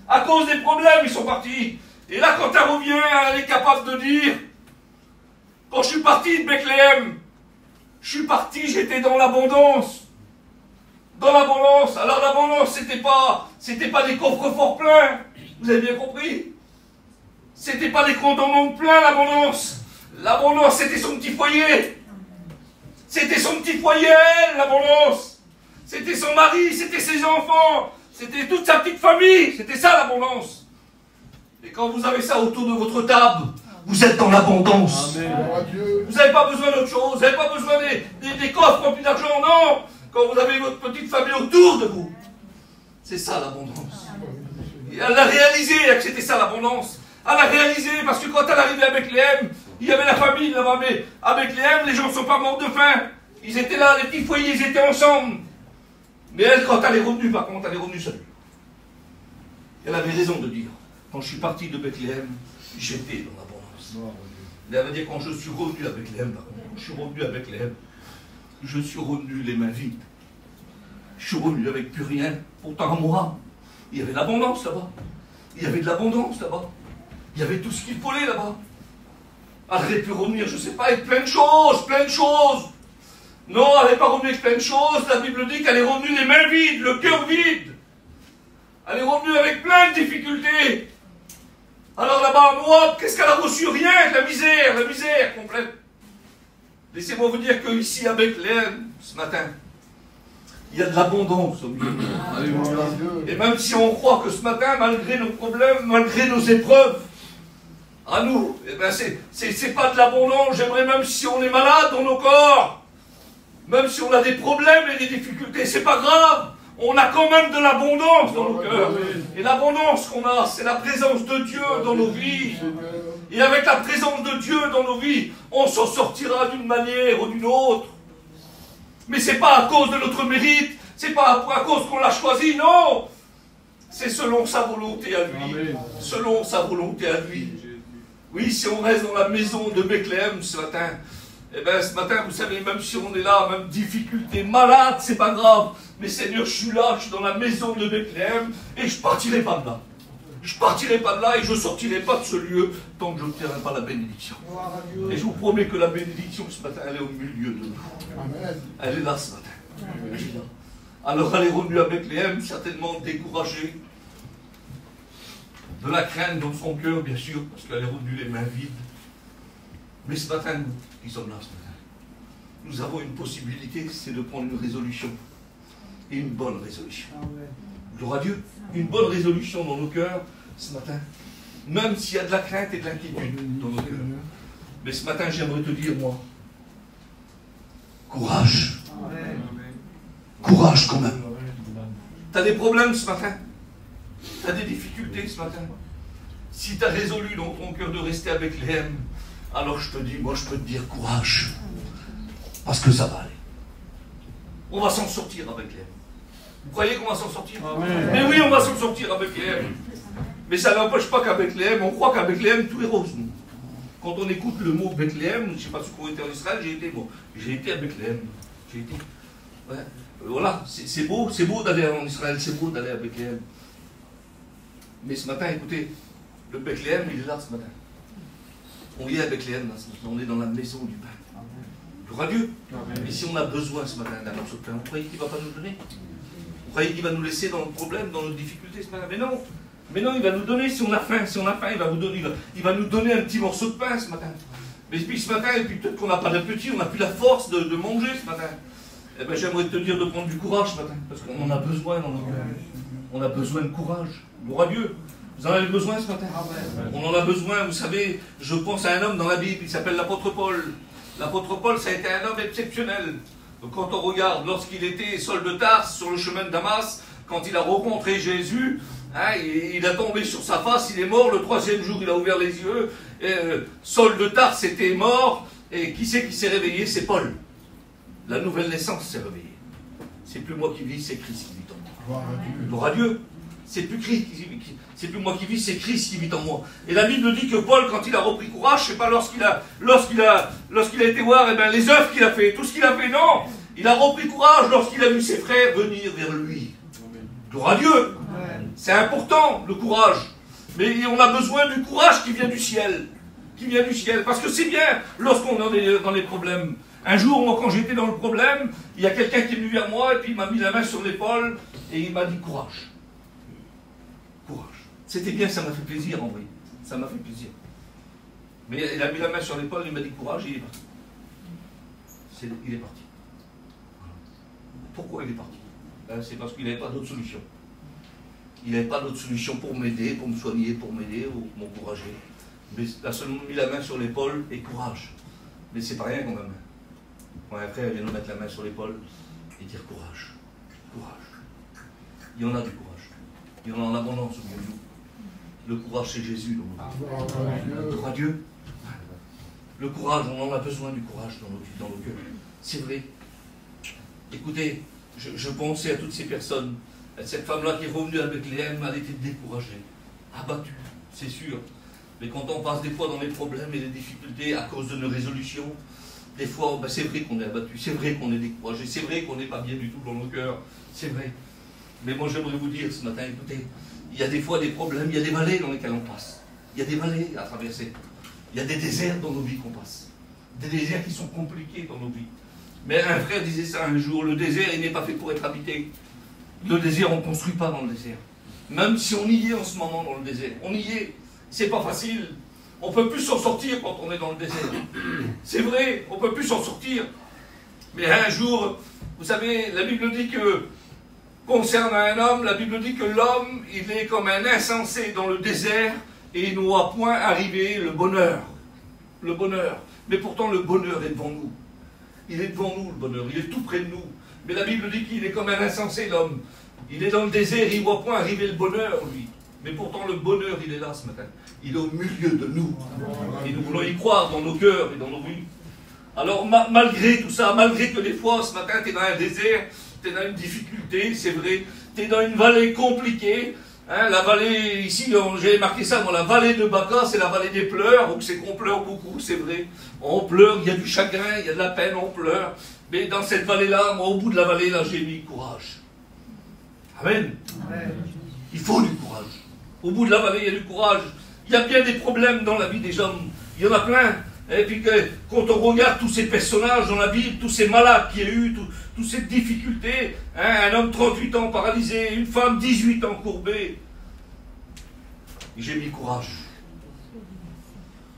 À cause des problèmes, ils sont partis. Et là, quand elle revient, elle est capable de dire, quand je suis parti de Bethléem, je suis parti, j'étais dans l'abondance. Dans l'abondance. Alors l'abondance, c'était pas des coffres forts pleins. Vous avez bien compris? C'était pas des comptes en banque pleins, l'abondance. L'abondance, c'était son petit foyer. C'était son petit foyer, l'abondance. C'était son mari, c'était ses enfants, c'était toute sa petite famille, c'était ça l'abondance. Et quand vous avez ça autour de votre table, vous êtes dans l'abondance. Vous n'avez pas besoin d'autre chose. Vous n'avez pas besoin des coffres remplis d'argent, non. Quand vous avez votre petite famille autour de vous. C'est ça l'abondance. Et elle l'a réalisé, que c'était ça l'abondance. Elle l'a réalisé parce que quand elle arrivait à Bethléem, il y avait la famille là-bas. Mais à Bethléem, les gens ne sont pas morts de faim. Ils étaient là, les petits foyers, ils étaient ensemble. Mais elle, quand elle est revenue, par contre, elle est revenue seule. Elle avait raison de dire, quand je suis parti de Bethléem, j'étais dans l'abondance. Elle va dire, quand je suis revenu à Bethléem, par contre, quand je suis revenu à Bethléem, je suis revenu les mains vides. Je suis revenu avec plus rien. Pourtant, moi, il y avait de l'abondance là-bas. Il y avait de l'abondance là-bas. Il y avait tout ce qu'il fallait là-bas. Elle aurait pu revenir, je ne sais pas, avec plein de choses, plein de choses. Non, elle n'est pas revenue avec plein de choses. La Bible dit qu'elle est revenue les mains vides, le cœur vide. Elle est revenue avec plein de difficultés. Alors là-bas, à Moab, qu'est-ce qu'elle a reçu? Rien, la misère complète. Laissez-moi vous dire qu'ici, à Bethléem, ce matin, il y a de l'abondance au milieu de nous. Et même si on croit que ce matin, malgré nos problèmes, malgré nos épreuves, à nous, eh ben c'est pas de l'abondance. J'aimerais même si on est malade dans nos corps, même si on a des problèmes et des difficultés, c'est pas grave. On a quand même de l'abondance dans nos cœurs. Et l'abondance qu'on a, c'est la présence de Dieu dans nos vies. Et avec la présence de Dieu dans nos vies, on s'en sortira d'une manière ou d'une autre. Mais c'est pas à cause de notre mérite, c'est pas à cause qu'on l'a choisi, non. C'est selon sa volonté à lui. Selon sa volonté à lui. Oui, si on reste dans la maison de Bethléem ce matin, eh bien ce matin, vous savez, même si on est là, même difficulté, malade, c'est pas grave. Mais Seigneur, je suis là, je suis dans la maison de Bethléem et je partirai pas de là. Je partirai pas de là et je sortirai pas de ce lieu tant que je n'obtiendrai pas la bénédiction. Et je vous promets que la bénédiction ce matin, elle est au milieu de nous. Elle est là ce matin. Elle est là. Alors elle est revenue à Bethléem, certainement découragée. De la crainte dans son cœur, bien sûr, parce qu'elle est revenue les mains vides. Mais ce matin, nous qui sommes là ce matin, nous avons une possibilité, c'est de prendre une résolution. Et une bonne résolution. Gloire à Dieu. Une bonne résolution dans nos cœurs ce matin. Même s'il y a de la crainte et de l'inquiétude dans nos cœurs. Mais ce matin, j'aimerais te dire, moi, courage. Courage quand même. Tu as des problèmes ce matin. Tu as des difficultés ce matin. Si tu as résolu dans ton cœur de rester avec Bethléem, alors je te dis, moi je peux te dire courage. Parce que ça va aller. On va s'en sortir avec Bethléem. Vous croyez qu'on va s'en sortir? Mais oui, on va s'en sortir avec Bethléem. Mais ça n'empêche pas qu'à Bethléem, on croit qu'à Bethléem, tout est rose. Nous. Quand on écoute le mot Bethléem, je ne sais pas ceux qui ont été en Israël, j'ai été à Bethléem. J'ai été. Ouais. Voilà, c'est beau d'aller en Israël, c'est beau d'aller à Bethléem. Mais ce matin, écoutez, le Bethléem, il est là ce matin. On est à Bethléem, là, ce matin. On est dans la maison du pain. Gloire à Dieu. Et si on a besoin ce matin d'un morceau de pain, vous croyez qu'il ne va pas nous donner? Vous croyez qu'il va nous laisser dans nos problèmes, dans nos difficultés ce matin? Mais non, il va nous donner si on a faim. Si on a faim, il va nous donner un petit morceau de pain ce matin. Mais puis ce matin, et puis peut-être qu'on n'a pas d'appétit, on n'a plus la force de manger ce matin. Eh bien, j'aimerais te dire de prendre du courage ce matin, parce qu'on en a besoin dans nos cœurs. On a besoin de courage. Gloire à Dieu. Vous en avez besoin ce matin? On en a besoin, vous savez, je pense à un homme dans la Bible, il s'appelle l'apôtre Paul. L'apôtre Paul, ça a été un homme exceptionnel. Donc quand on regarde, lorsqu'il était Saul de Tarse sur le chemin de Damas, quand il a rencontré Jésus, hein, il a tombé sur sa face, il est mort, le 3e jour il a ouvert les yeux, Saul de Tarse était mort, et qui c'est qui s'est réveillé? C'est Paul. La nouvelle naissance s'est réveillée. C'est plus moi qui vis, c'est Christ qui vit en moi. Gloire à Dieu. C'est plus plus moi qui vis, c'est Christ qui vit en moi. Et la Bible dit que Paul, quand il a repris courage, c'est pas lorsqu'il a été voir les œuvres qu'il a fait, tout ce qu'il a fait, non. Il a repris courage lorsqu'il a vu ses frères venir vers lui. Gloire à Dieu. C'est important, le courage. Mais on a besoin du courage qui vient du ciel. Qui vient du ciel. Parce que c'est bien lorsqu'on est dans les problèmes. Un jour, moi, quand j'étais dans le problème, il y a quelqu'un qui est venu vers moi et puis il m'a mis la main sur l'épaule et il m'a dit courage. Courage. C'était bien, ça m'a fait plaisir en vrai. Ça m'a fait plaisir. Mais il a mis la main sur l'épaule, il m'a dit courage et il est parti. Il est parti. Pourquoi il est parti? C'est parce qu'il n'avait pas d'autre solution. Il n'avait pas d'autre solution pour m'aider, pour me soigner, pour m'aider ou m'encourager. Mais il a seulement mis la main sur l'épaule et courage. Mais c'est pas rien quand même. Quand un frère vient nous mettre la main sur l'épaule et dire courage. Courage. Il y en a du courage. Il y en a en abondance au milieu de nous. Le courage, c'est Jésus dans nos vies. Crois Dieu. Le courage, on en a besoin du courage dans nos cœurs. C'est vrai. Écoutez, je pensais à toutes ces personnes. Cette femme-là qui est revenue avec Bethléem, elle était découragée, abattue, c'est sûr. Mais quand on passe des fois dans les problèmes et les difficultés à cause de nos résolutions, des fois, c'est vrai qu'on est abattu, c'est vrai qu'on est découragé, c'est vrai qu'on n'est pas bien du tout dans nos cœurs, c'est vrai. Mais moi j'aimerais vous dire ce matin, écoutez, il y a des fois des problèmes, il y a des vallées dans lesquelles on passe. Il y a des vallées à traverser. Il y a des déserts dans nos vies qu'on passe. Des déserts qui sont compliqués dans nos vies. Mais un frère disait ça un jour, le désert, il n'est pas fait pour être habité. Le désert, on ne construit pas dans le désert. Même si on y est en ce moment dans le désert, on y est. C'est pas facile. On ne peut plus s'en sortir quand on est dans le désert. C'est vrai, on ne peut plus s'en sortir. Mais un jour, vous savez, la Bible dit que, concernant un homme, la Bible dit que l'homme, il est comme un insensé dans le désert et il ne voit point arriver le bonheur. Le bonheur. Mais pourtant, le bonheur est devant nous. Il est devant nous, le bonheur. Il est tout près de nous. Mais la Bible dit qu'il est comme un insensé, l'homme. Il est dans le désert, il ne voit point arriver le bonheur, lui. Mais pourtant, le bonheur, il est là ce matin. Il est au milieu de nous. Et nous voulons y croire dans nos cœurs et dans nos vies. Alors, malgré tout ça, malgré que des fois, ce matin, tu es dans un désert, tu es dans une difficulté, c'est vrai, tu es dans une vallée compliquée. Hein, la vallée, ici, j'ai marqué ça, moi, la vallée de Baca, c'est la vallée des pleurs, donc c'est qu'on pleure beaucoup, c'est vrai. On pleure, il y a du chagrin, il y a de la peine, on pleure. Mais dans cette vallée-là, moi, au bout de la vallée, là, j'ai mis courage. Amen. Amen. Il faut du courage. Au bout de la vallée, il y a du courage. Il y a bien des problèmes dans la vie des hommes. Il y en a plein. Et puis quand on regarde tous ces personnages dans la Bible, tous ces malades qu'il y a eu, toutes ces difficultés, hein, un homme 38 ans paralysé, une femme 18 ans courbée. J'ai mis courage.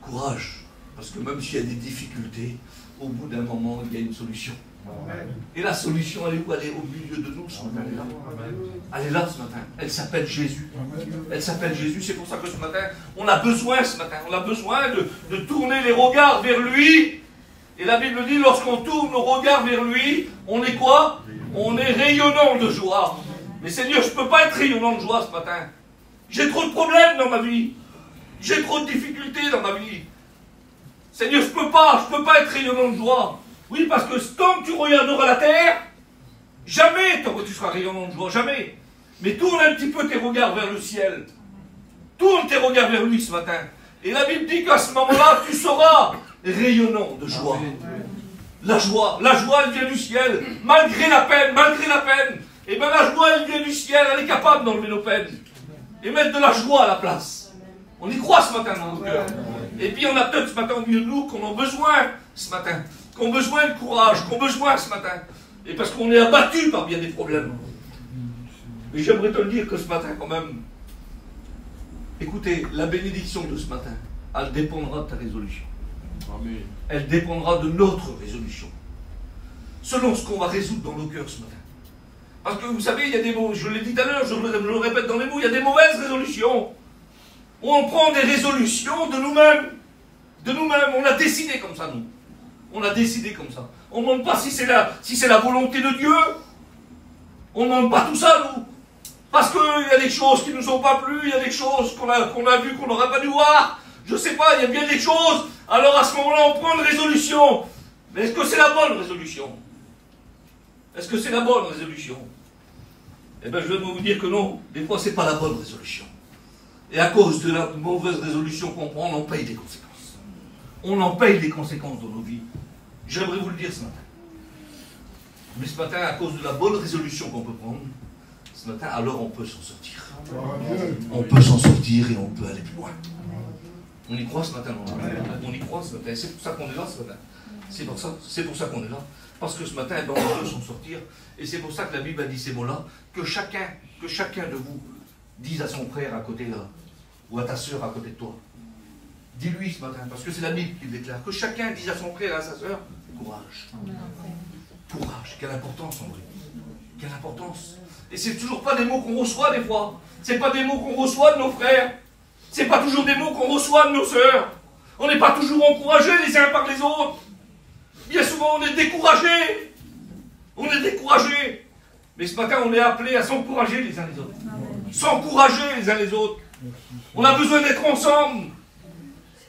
Courage. Parce que même s'il y a des difficultés, au bout d'un moment, il y a une solution. Amen. Et la solution, elle est où? Elle est au milieu de nous ce matin. Elle est là. Elle est là ce matin. Elle s'appelle Jésus. Elle s'appelle Jésus. C'est pour ça que ce matin, on a besoin ce matin, on a besoin de tourner les regards vers lui. Et la Bible dit, lorsqu'on tourne nos regards vers lui, on est quoi? On est rayonnant de joie. Mais Seigneur, je ne peux pas être rayonnant de joie ce matin. J'ai trop de problèmes dans ma vie. J'ai trop de difficultés dans ma vie. Seigneur, je ne peux pas être rayonnant de joie. Oui, parce que tant que tu regarderas la terre, jamais tu seras rayonnant de joie, jamais. Mais tourne un petit peu tes regards vers le ciel. Tourne tes regards vers lui ce matin. Et la Bible dit qu'à ce moment-là, tu seras rayonnant de joie. La joie, elle vient du ciel. Malgré la peine. Et bien la joie, elle vient du ciel. Elle est capable d'enlever nos peines. Et mettre de la joie à la place. On y croit ce matin dans nos cœurs. Et puis on a peut-être ce matin au milieu de nous qu'on a besoin ce matin. Qu'on a besoin de courage, qu'on a besoin ce matin. Et parce qu'on est abattu par bien des problèmes. Mais j'aimerais te le dire que ce matin quand même, écoutez, la bénédiction de ce matin, elle dépendra de ta résolution. Amen. Elle dépendra de notre résolution. Selon ce qu'on va résoudre dans nos cœurs ce matin. Parce que vous savez, il y a des mots, je l'ai dit tout à l'heure, je le répète dans les mots, il y a des mauvaises résolutions. On prend des résolutions de nous-mêmes. De nous-mêmes, on a décidé comme ça, nous. On a décidé comme ça. On ne demande pas si c'est la volonté de Dieu. On ne demande pas tout ça, nous. Parce qu'il y a des choses qui ne nous ont pas plu, il y a des choses qu'on a vues qu'on n'aurait pas dû voir. Je ne sais pas, il y a bien des choses. Alors à ce moment-là, on prend une résolution. Mais est-ce que c'est la bonne résolution? Est-ce que c'est la bonne résolution? Eh bien, je vais vous dire que non. Des fois, ce n'est pas la bonne résolution. Et à cause de la mauvaise résolution qu'on prend, on en paye des conséquences. On en paye des conséquences dans nos vies. J'aimerais vous le dire ce matin. Mais ce matin, à cause de la bonne résolution qu'on peut prendre, ce matin, alors on peut s'en sortir. On peut s'en sortir et on peut aller plus loin. On y croit ce matin, on y croit ce matin. C'est pour ça qu'on est là ce matin. C'est pour ça qu'on est là. Parce que ce matin, on peut s'en sortir. Et c'est pour ça que la Bible a dit ces mots-là. Que chacun de vous dise à son frère à côté là, ou à ta sœur à côté de toi. Dis-lui ce matin, parce que c'est la Bible qui le déclare. Que chacun dise à son frère et à sa sœur, courage. Courage, quelle importance en vrai. Quelle importance. Et c'est toujours pas des mots qu'on reçoit des fois. C'est pas des mots qu'on reçoit de nos frères. C'est pas toujours des mots qu'on reçoit de nos sœurs. On n'est pas toujours encouragés les uns par les autres. Bien souvent, on est découragés. On est découragés. Mais ce matin, on est appelés à s'encourager les uns les autres. S'encourager les uns les autres. On a besoin d'être ensemble.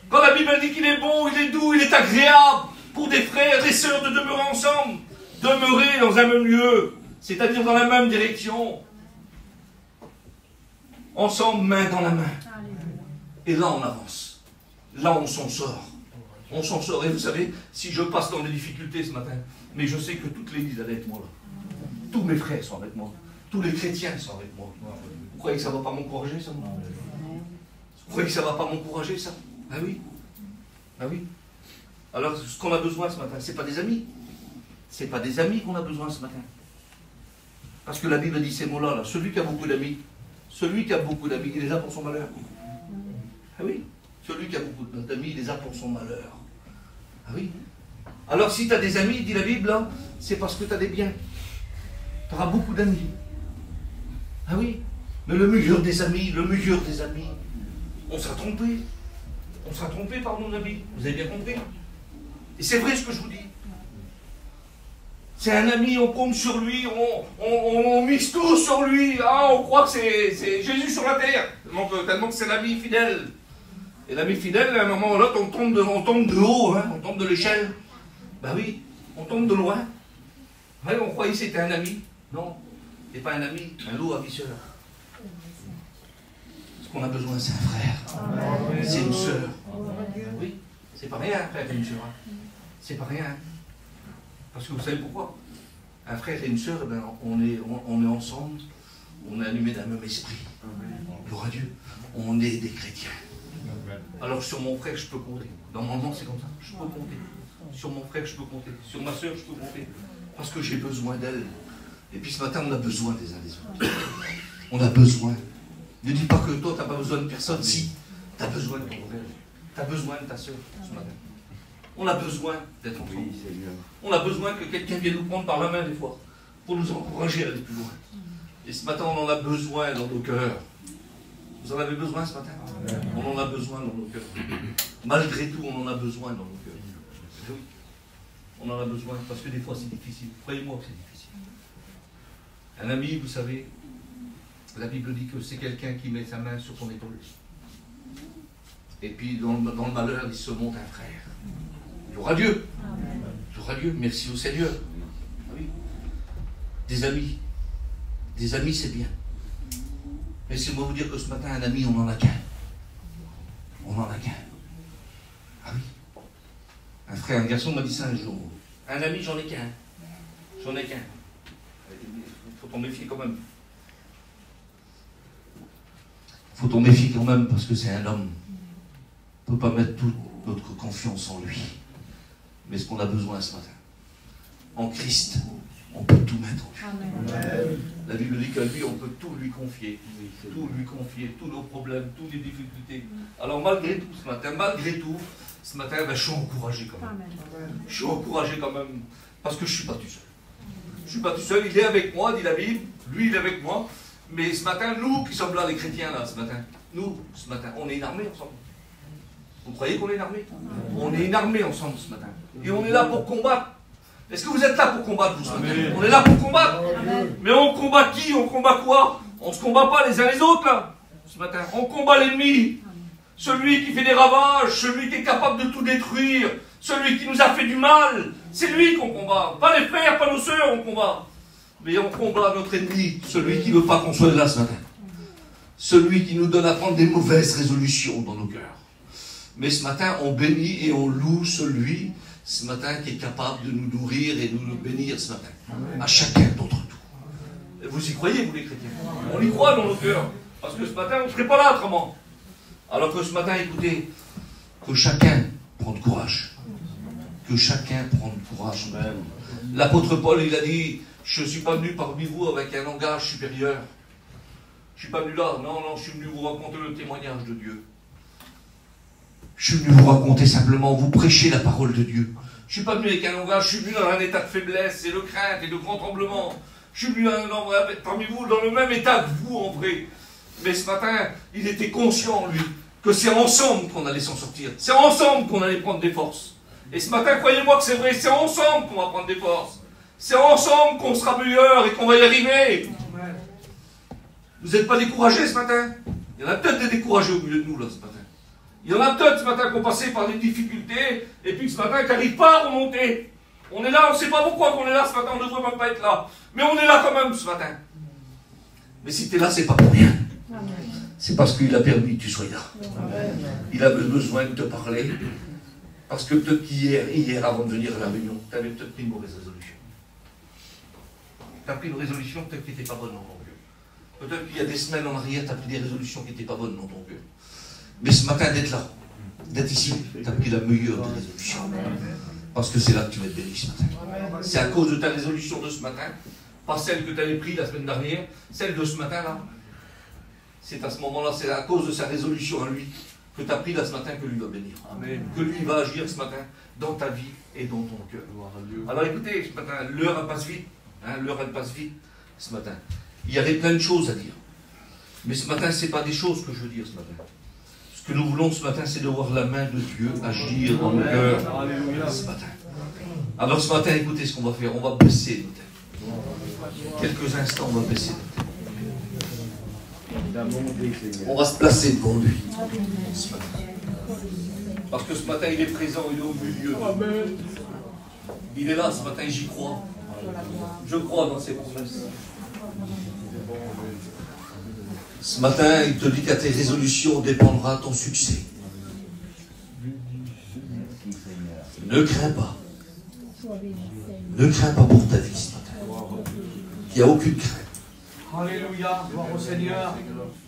Quand la Bible dit qu'il est bon, il est doux, il est agréable pour des frères, des sœurs de demeurer ensemble. Demeurer dans un même lieu, c'est-à-dire dans la même direction. Ensemble, main dans la main. Et là, on avance. Là, on s'en sort. On s'en sort. Et vous savez, si je passe dans des difficultés ce matin, mais je sais que toute l'Église est avec moi là. Tous mes frères sont avec moi. Tous les chrétiens sont avec moi. Vous croyez que ça ne va pas m'encourager, ça? Vous croyez que ça ne va pas m'encourager, ça? Ah oui. Ah oui. Alors, ce qu'on a besoin ce matin, ce n'est pas des amis. Ce n'est pas des amis qu'on a besoin ce matin. Parce que la Bible dit ces mots-là, là. Celui qui a beaucoup d'amis, il les a pour son malheur. Ah oui. Celui qui a beaucoup d'amis, il les a pour son malheur. Ah oui. Alors, si tu as des amis, dit la Bible, c'est parce que tu as des biens. Tu auras beaucoup d'amis. Ah oui. Mais le meilleur des amis, on sera trompé. On sera trompé par nos amis. Vous avez bien compris? Et c'est vrai ce que je vous dis. C'est un ami, on compte sur lui, on mise tout sur lui. Ah, on croit que c'est Jésus sur la terre. Tellement que c'est l'ami fidèle. Et l'ami fidèle, à un moment ou l'autre, on tombe de haut, hein, on tombe de l'échelle. Ben oui, on tombe de loin. Ouais, on croyait que c'était un ami. Non, ce n'est pas un ami, un loup avisseur. Ce qu'on a besoin, c'est un frère. C'est une sœur. Oui, c'est pas rien, un frère et une sœur. C'est pas rien. Parce que vous savez pourquoi? Un frère et une sœur, ben, on est ensemble, on est animés d'un même esprit. Gloire à Dieu. On est des chrétiens. Alors sur mon frère, je peux compter. Normalement, c'est comme ça. Je peux compter. Sur mon frère, je peux compter. Sur ma sœur, je peux compter. Parce que j'ai besoin d'elle. Et puis ce matin, on a besoin des uns des autres. On a besoin. Ne dis pas que toi, tu n'as pas besoin de personne. Si, tu as besoin de ton frère. Tu as besoin de ta sœur ce matin. On a besoin d'être ensemble. On a besoin que quelqu'un vienne nous prendre par la main des fois, pour nous encourager à aller plus loin. Et ce matin, on en a besoin dans nos cœurs. Vous en avez besoin ce matin? On en a besoin dans nos cœurs. Malgré tout, on en a besoin dans nos cœurs. Oui. On en a besoin, parce que des fois c'est difficile. Croyez-moi que c'est difficile. Un ami, vous savez, la Bible dit que c'est quelqu'un qui met sa main sur ton épaule. Et puis dans le malheur, il se monte un frère. Gloire à Dieu. Gloire à Dieu. Merci au Seigneur. Ah oui. Des amis. Des amis, c'est bien. Mais laissez-moi vous dire que ce matin, un ami, on n'en a qu'un. On n'en a qu'un. Ah oui. Un frère, un garçon m'a dit ça un jour. Un ami, j'en ai qu'un. J'en ai qu'un. Il faut t'en méfier quand même. Il faut t'en méfier quand même parce que c'est un homme. On ne peut pas mettre toute notre confiance en lui. Mais ce qu'on a besoin ce matin, en Christ, on peut tout mettre en lui. Amen. La Bible dit qu'à lui, on peut tout lui confier. Tout lui confier, tous nos problèmes, toutes les difficultés. Alors malgré tout, ce matin, ben, je suis encouragé quand même. Je suis encouragé quand même, parce que je ne suis pas tout seul. Je ne suis pas tout seul, il est avec moi, dit la Bible, lui il est avec moi. Mais ce matin, nous qui sommes là, les chrétiens là, ce matin, nous, ce matin, on est une armée ensemble. Vous croyez qu'on est une armée? On est une armée ensemble ce matin. Et on est là pour combattre. Est-ce que vous êtes là pour combattre, vous, ce matin? On est là pour combattre. Amen. Mais on combat qui? On combat quoi? On ne se combat pas les uns les autres, là, ce matin. On combat l'ennemi. Celui qui fait des ravages, celui qui est capable de tout détruire, celui qui nous a fait du mal. C'est lui qu'on combat. Pas les frères, pas nos sœurs, on combat. Mais on combat notre ennemi, celui qui ne veut pas qu'on soit là ce matin. Celui qui nous donne à prendre des mauvaises résolutions dans nos cœurs. Mais ce matin, on bénit et on loue celui, ce matin, qui est capable de nous nourrir et de nous bénir ce matin. À chacun d'entre nous. Vous y croyez, vous les chrétiens? On y croit dans nos cœurs. Parce que ce matin, on ne serait pas là autrement. Alors que ce matin, écoutez, que chacun prenne courage. Que chacun prenne courage. L'apôtre Paul, il a dit, je ne suis pas venu parmi vous avec un langage supérieur. Je ne suis pas venu là. Non, je suis venu vous raconter le témoignage de Dieu. Je suis venu vous raconter simplement, vous prêcher la parole de Dieu. Je ne suis pas venu avec un langage, je suis venu dans un état de faiblesse et de crainte et de grand tremblement. Je suis venu parmi vous dans le même état que vous en vrai. Mais ce matin, il était conscient, lui, que c'est ensemble qu'on allait s'en sortir. C'est ensemble qu'on allait prendre des forces. Et ce matin, croyez-moi que c'est vrai, c'est ensemble qu'on va prendre des forces. C'est ensemble qu'on sera meilleur et qu'on va y arriver. Vous n'êtes pas découragés ce matin? Il y en a peut-être des découragés au milieu de nous, là, ce matin. Il y en a peut-être ce matin qui ont passé par des difficultés, et puis ce matin qui n'arrivent pas à remonter. On est là, on ne sait pas pourquoi qu'on est là ce matin, on ne devrait même pas être là. Mais on est là quand même ce matin. Mais si tu es là, c'est pas pour rien. C'est parce qu'il a permis que tu sois là. Il avait besoin de te parler. Parce que peut-être hier, avant de venir à la réunion, tu avais peut-être pris une mauvaise résolution. Tu as pris une résolution peut-être qui n'était pas bonne dans ton cœur. Peut-être qu'il y a des semaines en arrière, tu as pris des résolutions qui n'étaient pas bonnes dans ton cœur. Mais ce matin, d'être là, d'être ici, tu as pris la meilleure des résolutions. Parce que c'est là que tu vas être béni ce matin. C'est à cause de ta résolution de ce matin, pas celle que tu avais prise la semaine dernière, celle de ce matin-là. C'est à ce moment-là, c'est à cause de sa résolution à lui que tu as pris là ce matin que lui va bénir. Amen. Que lui va agir ce matin dans ta vie et dans ton cœur. Alors écoutez, ce matin, l'heure elle passe vite. L'heure elle passe vite ce matin. Il y avait plein de choses à dire. Mais ce matin, ce n'est pas des choses que je veux dire ce matin. Ce que nous voulons ce matin, c'est de voir la main de Dieu agir dans nos cœurs ce matin. Alors ce matin, écoutez ce qu'on va faire. On va baisser nos têtes. Quelques instants, on va baisser nos têtes. On va se placer devant lui ce matin. Parce que ce matin, il est présent, il est au milieu. Il est là ce matin, j'y crois. Je crois dans ses promesses. Ce matin, il te dit qu'à tes résolutions dépendra ton succès. Ne crains pas. Ne crains pas pour ta vie ce matin. Il n'y a aucune crainte. Alléluia, gloire au Seigneur.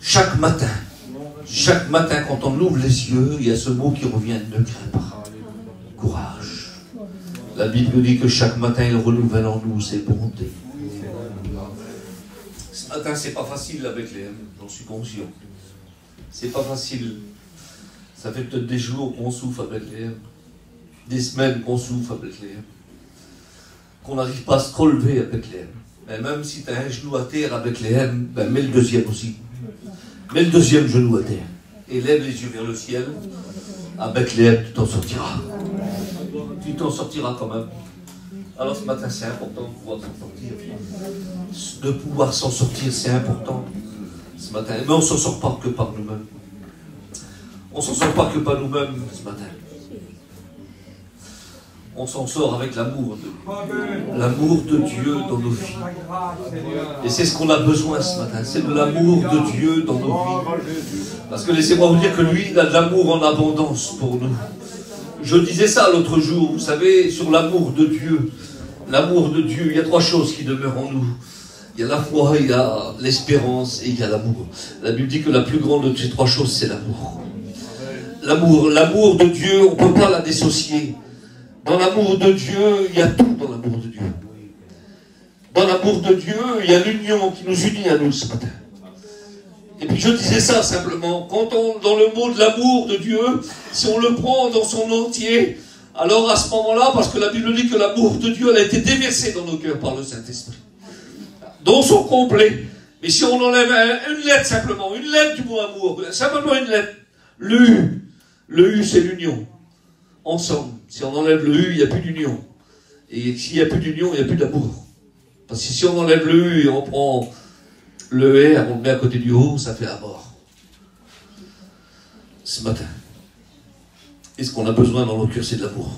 Chaque matin, quand on ouvre les yeux, il y a ce mot qui revient, ne crains pas. Courage. La Bible dit que chaque matin, il renouvelle en nous ses bontés. Ce matin, c'est pas facile avec les M, j'en suis conscient. C'est pas facile. Ça fait peut-être des jours qu'on souffre avec les M. Des semaines qu'on souffre avec les M. Qu'on n'arrive pas à se relever avec les M. Mais même si tu as un genou à terre avec les M, ben mets le deuxième aussi. Mets le deuxième genou à terre. Et lève les yeux vers le ciel. Avec les M, tu t'en sortiras. Tu t'en sortiras quand même. Alors ce matin, c'est important de pouvoir s'en sortir. De pouvoir s'en sortir, c'est important. Ce matin. Mais on ne s'en sort pas que par nous-mêmes. On ne s'en sort pas que par nous-mêmes ce matin. On s'en sort avec l'amour de Dieu dans nos vies. Et c'est ce qu'on a besoin ce matin, c'est de l'amour de Dieu dans nos vies. Parce que laissez-moi vous dire que lui, il a de l'amour en abondance pour nous. Je disais ça l'autre jour, vous savez, sur l'amour de Dieu. L'amour de Dieu, il y a trois choses qui demeurent en nous. Il y a la foi, il y a l'espérance et il y a l'amour. La Bible dit que la plus grande de ces trois choses, c'est l'amour. L'amour de Dieu, on ne peut pas la dissocier. Dans l'amour de Dieu, il y a tout dans l'amour de Dieu. Dans l'amour de Dieu, il y a l'union qui nous unit à nous ce matin. Et puis je disais ça simplement, dans le mot de l'amour de Dieu, si on le prend dans son entier, alors à ce moment-là, parce que la Bible dit que l'amour de Dieu, elle a été déversé dans nos cœurs par le Saint-Esprit. Dans son complet. Mais si on enlève une lettre simplement, une lettre du mot amour, simplement une lettre, le U c'est l'union. Ensemble. Si on enlève le U, il n'y a plus d'union. Et s'il n'y a plus d'union, il n'y a plus d'amour. Parce que si on enlève le U et on prend le R, on le met à côté du O, ça fait la mort. Ce matin, et ce qu'on a besoin dans nos cœurs, c'est de l'amour.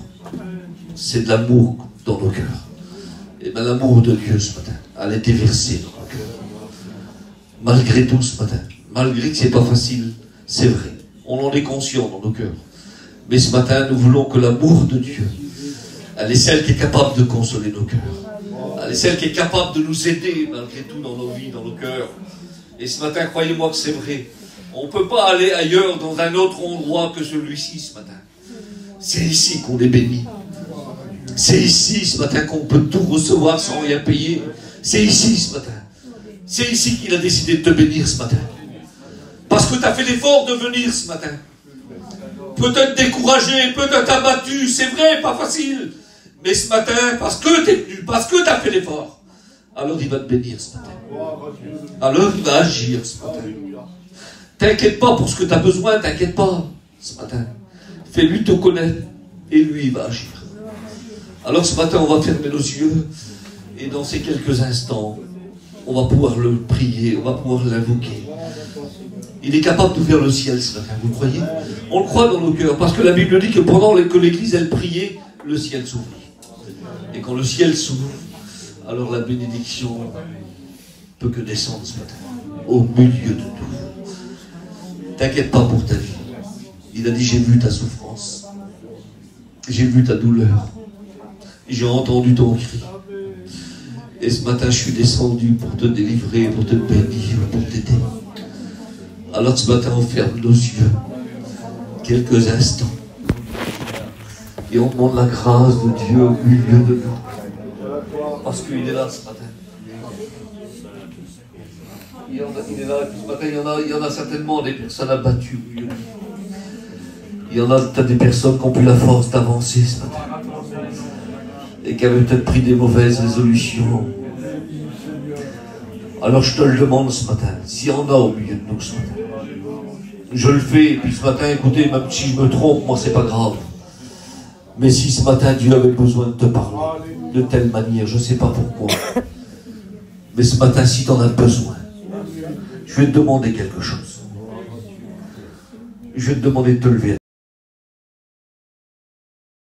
C'est de l'amour dans nos cœurs. Et bien l'amour de Dieu ce matin, elle a été versée dans nos cœurs. Malgré tout ce matin, malgré que ce n'est pas facile, c'est vrai. On en est conscient dans nos cœurs. Mais ce matin, nous voulons que l'amour de Dieu, elle est celle qui est capable de consoler nos cœurs. Elle est celle qui est capable de nous aider, malgré tout, dans nos vies, dans nos cœurs. Et ce matin, croyez-moi que c'est vrai. On ne peut pas aller ailleurs, dans un autre endroit que celui-ci, ce matin. C'est ici qu'on est béni. C'est ici, ce matin, qu'on peut tout recevoir sans rien payer. C'est ici, ce matin. C'est ici qu'il a décidé de te bénir, ce matin. Parce que tu as fait l'effort de venir, ce matin. Peut-être découragé, peut-être abattu, c'est vrai, pas facile. Mais ce matin, parce que tu es venu, parce que tu as fait l'effort, alors il va te bénir ce matin. Alors il va agir ce matin. T'inquiète pas pour ce que tu as besoin, t'inquiète pas ce matin. Fais-lui te connaître et lui il va agir. Alors ce matin on va fermer nos yeux et dans ces quelques instants on va pouvoir le prier, on va pouvoir l'invoquer. Il est capable d'ouvrir le ciel ce matin, vous croyez? On le croit dans nos cœurs, parce que la Bible dit que pendant que l'Église, elle priait, le ciel s'ouvrit. Et quand le ciel s'ouvre, alors la bénédiction peut que descendre ce matin, au milieu de nous. T'inquiète pas pour ta vie. Il a dit, j'ai vu ta souffrance, j'ai vu ta douleur, j'ai entendu ton cri. Et ce matin, je suis descendu pour te délivrer, pour te bénir, pour t'aider. Alors ce matin, on ferme nos yeux quelques instants. Et on demande la grâce de Dieu au milieu de nous. Parce qu'il est là ce matin. Il est là, et puis ce matin, il y en a certainement des personnes abattues au milieu de nous. Il y en a peut-être des personnes qui ont plus la force d'avancer ce matin. Et qui avaient peut-être pris des mauvaises résolutions. Alors je te le demande ce matin, s'il y en a au milieu de nous ce matin. Je le fais, et puis ce matin, écoutez, même si je me trompe, moi c'est pas grave. Mais si ce matin Dieu avait besoin de te parler de telle manière, je ne sais pas pourquoi. Mais ce matin, si tu en as besoin, je vais te demander quelque chose. Je vais te demander de te lever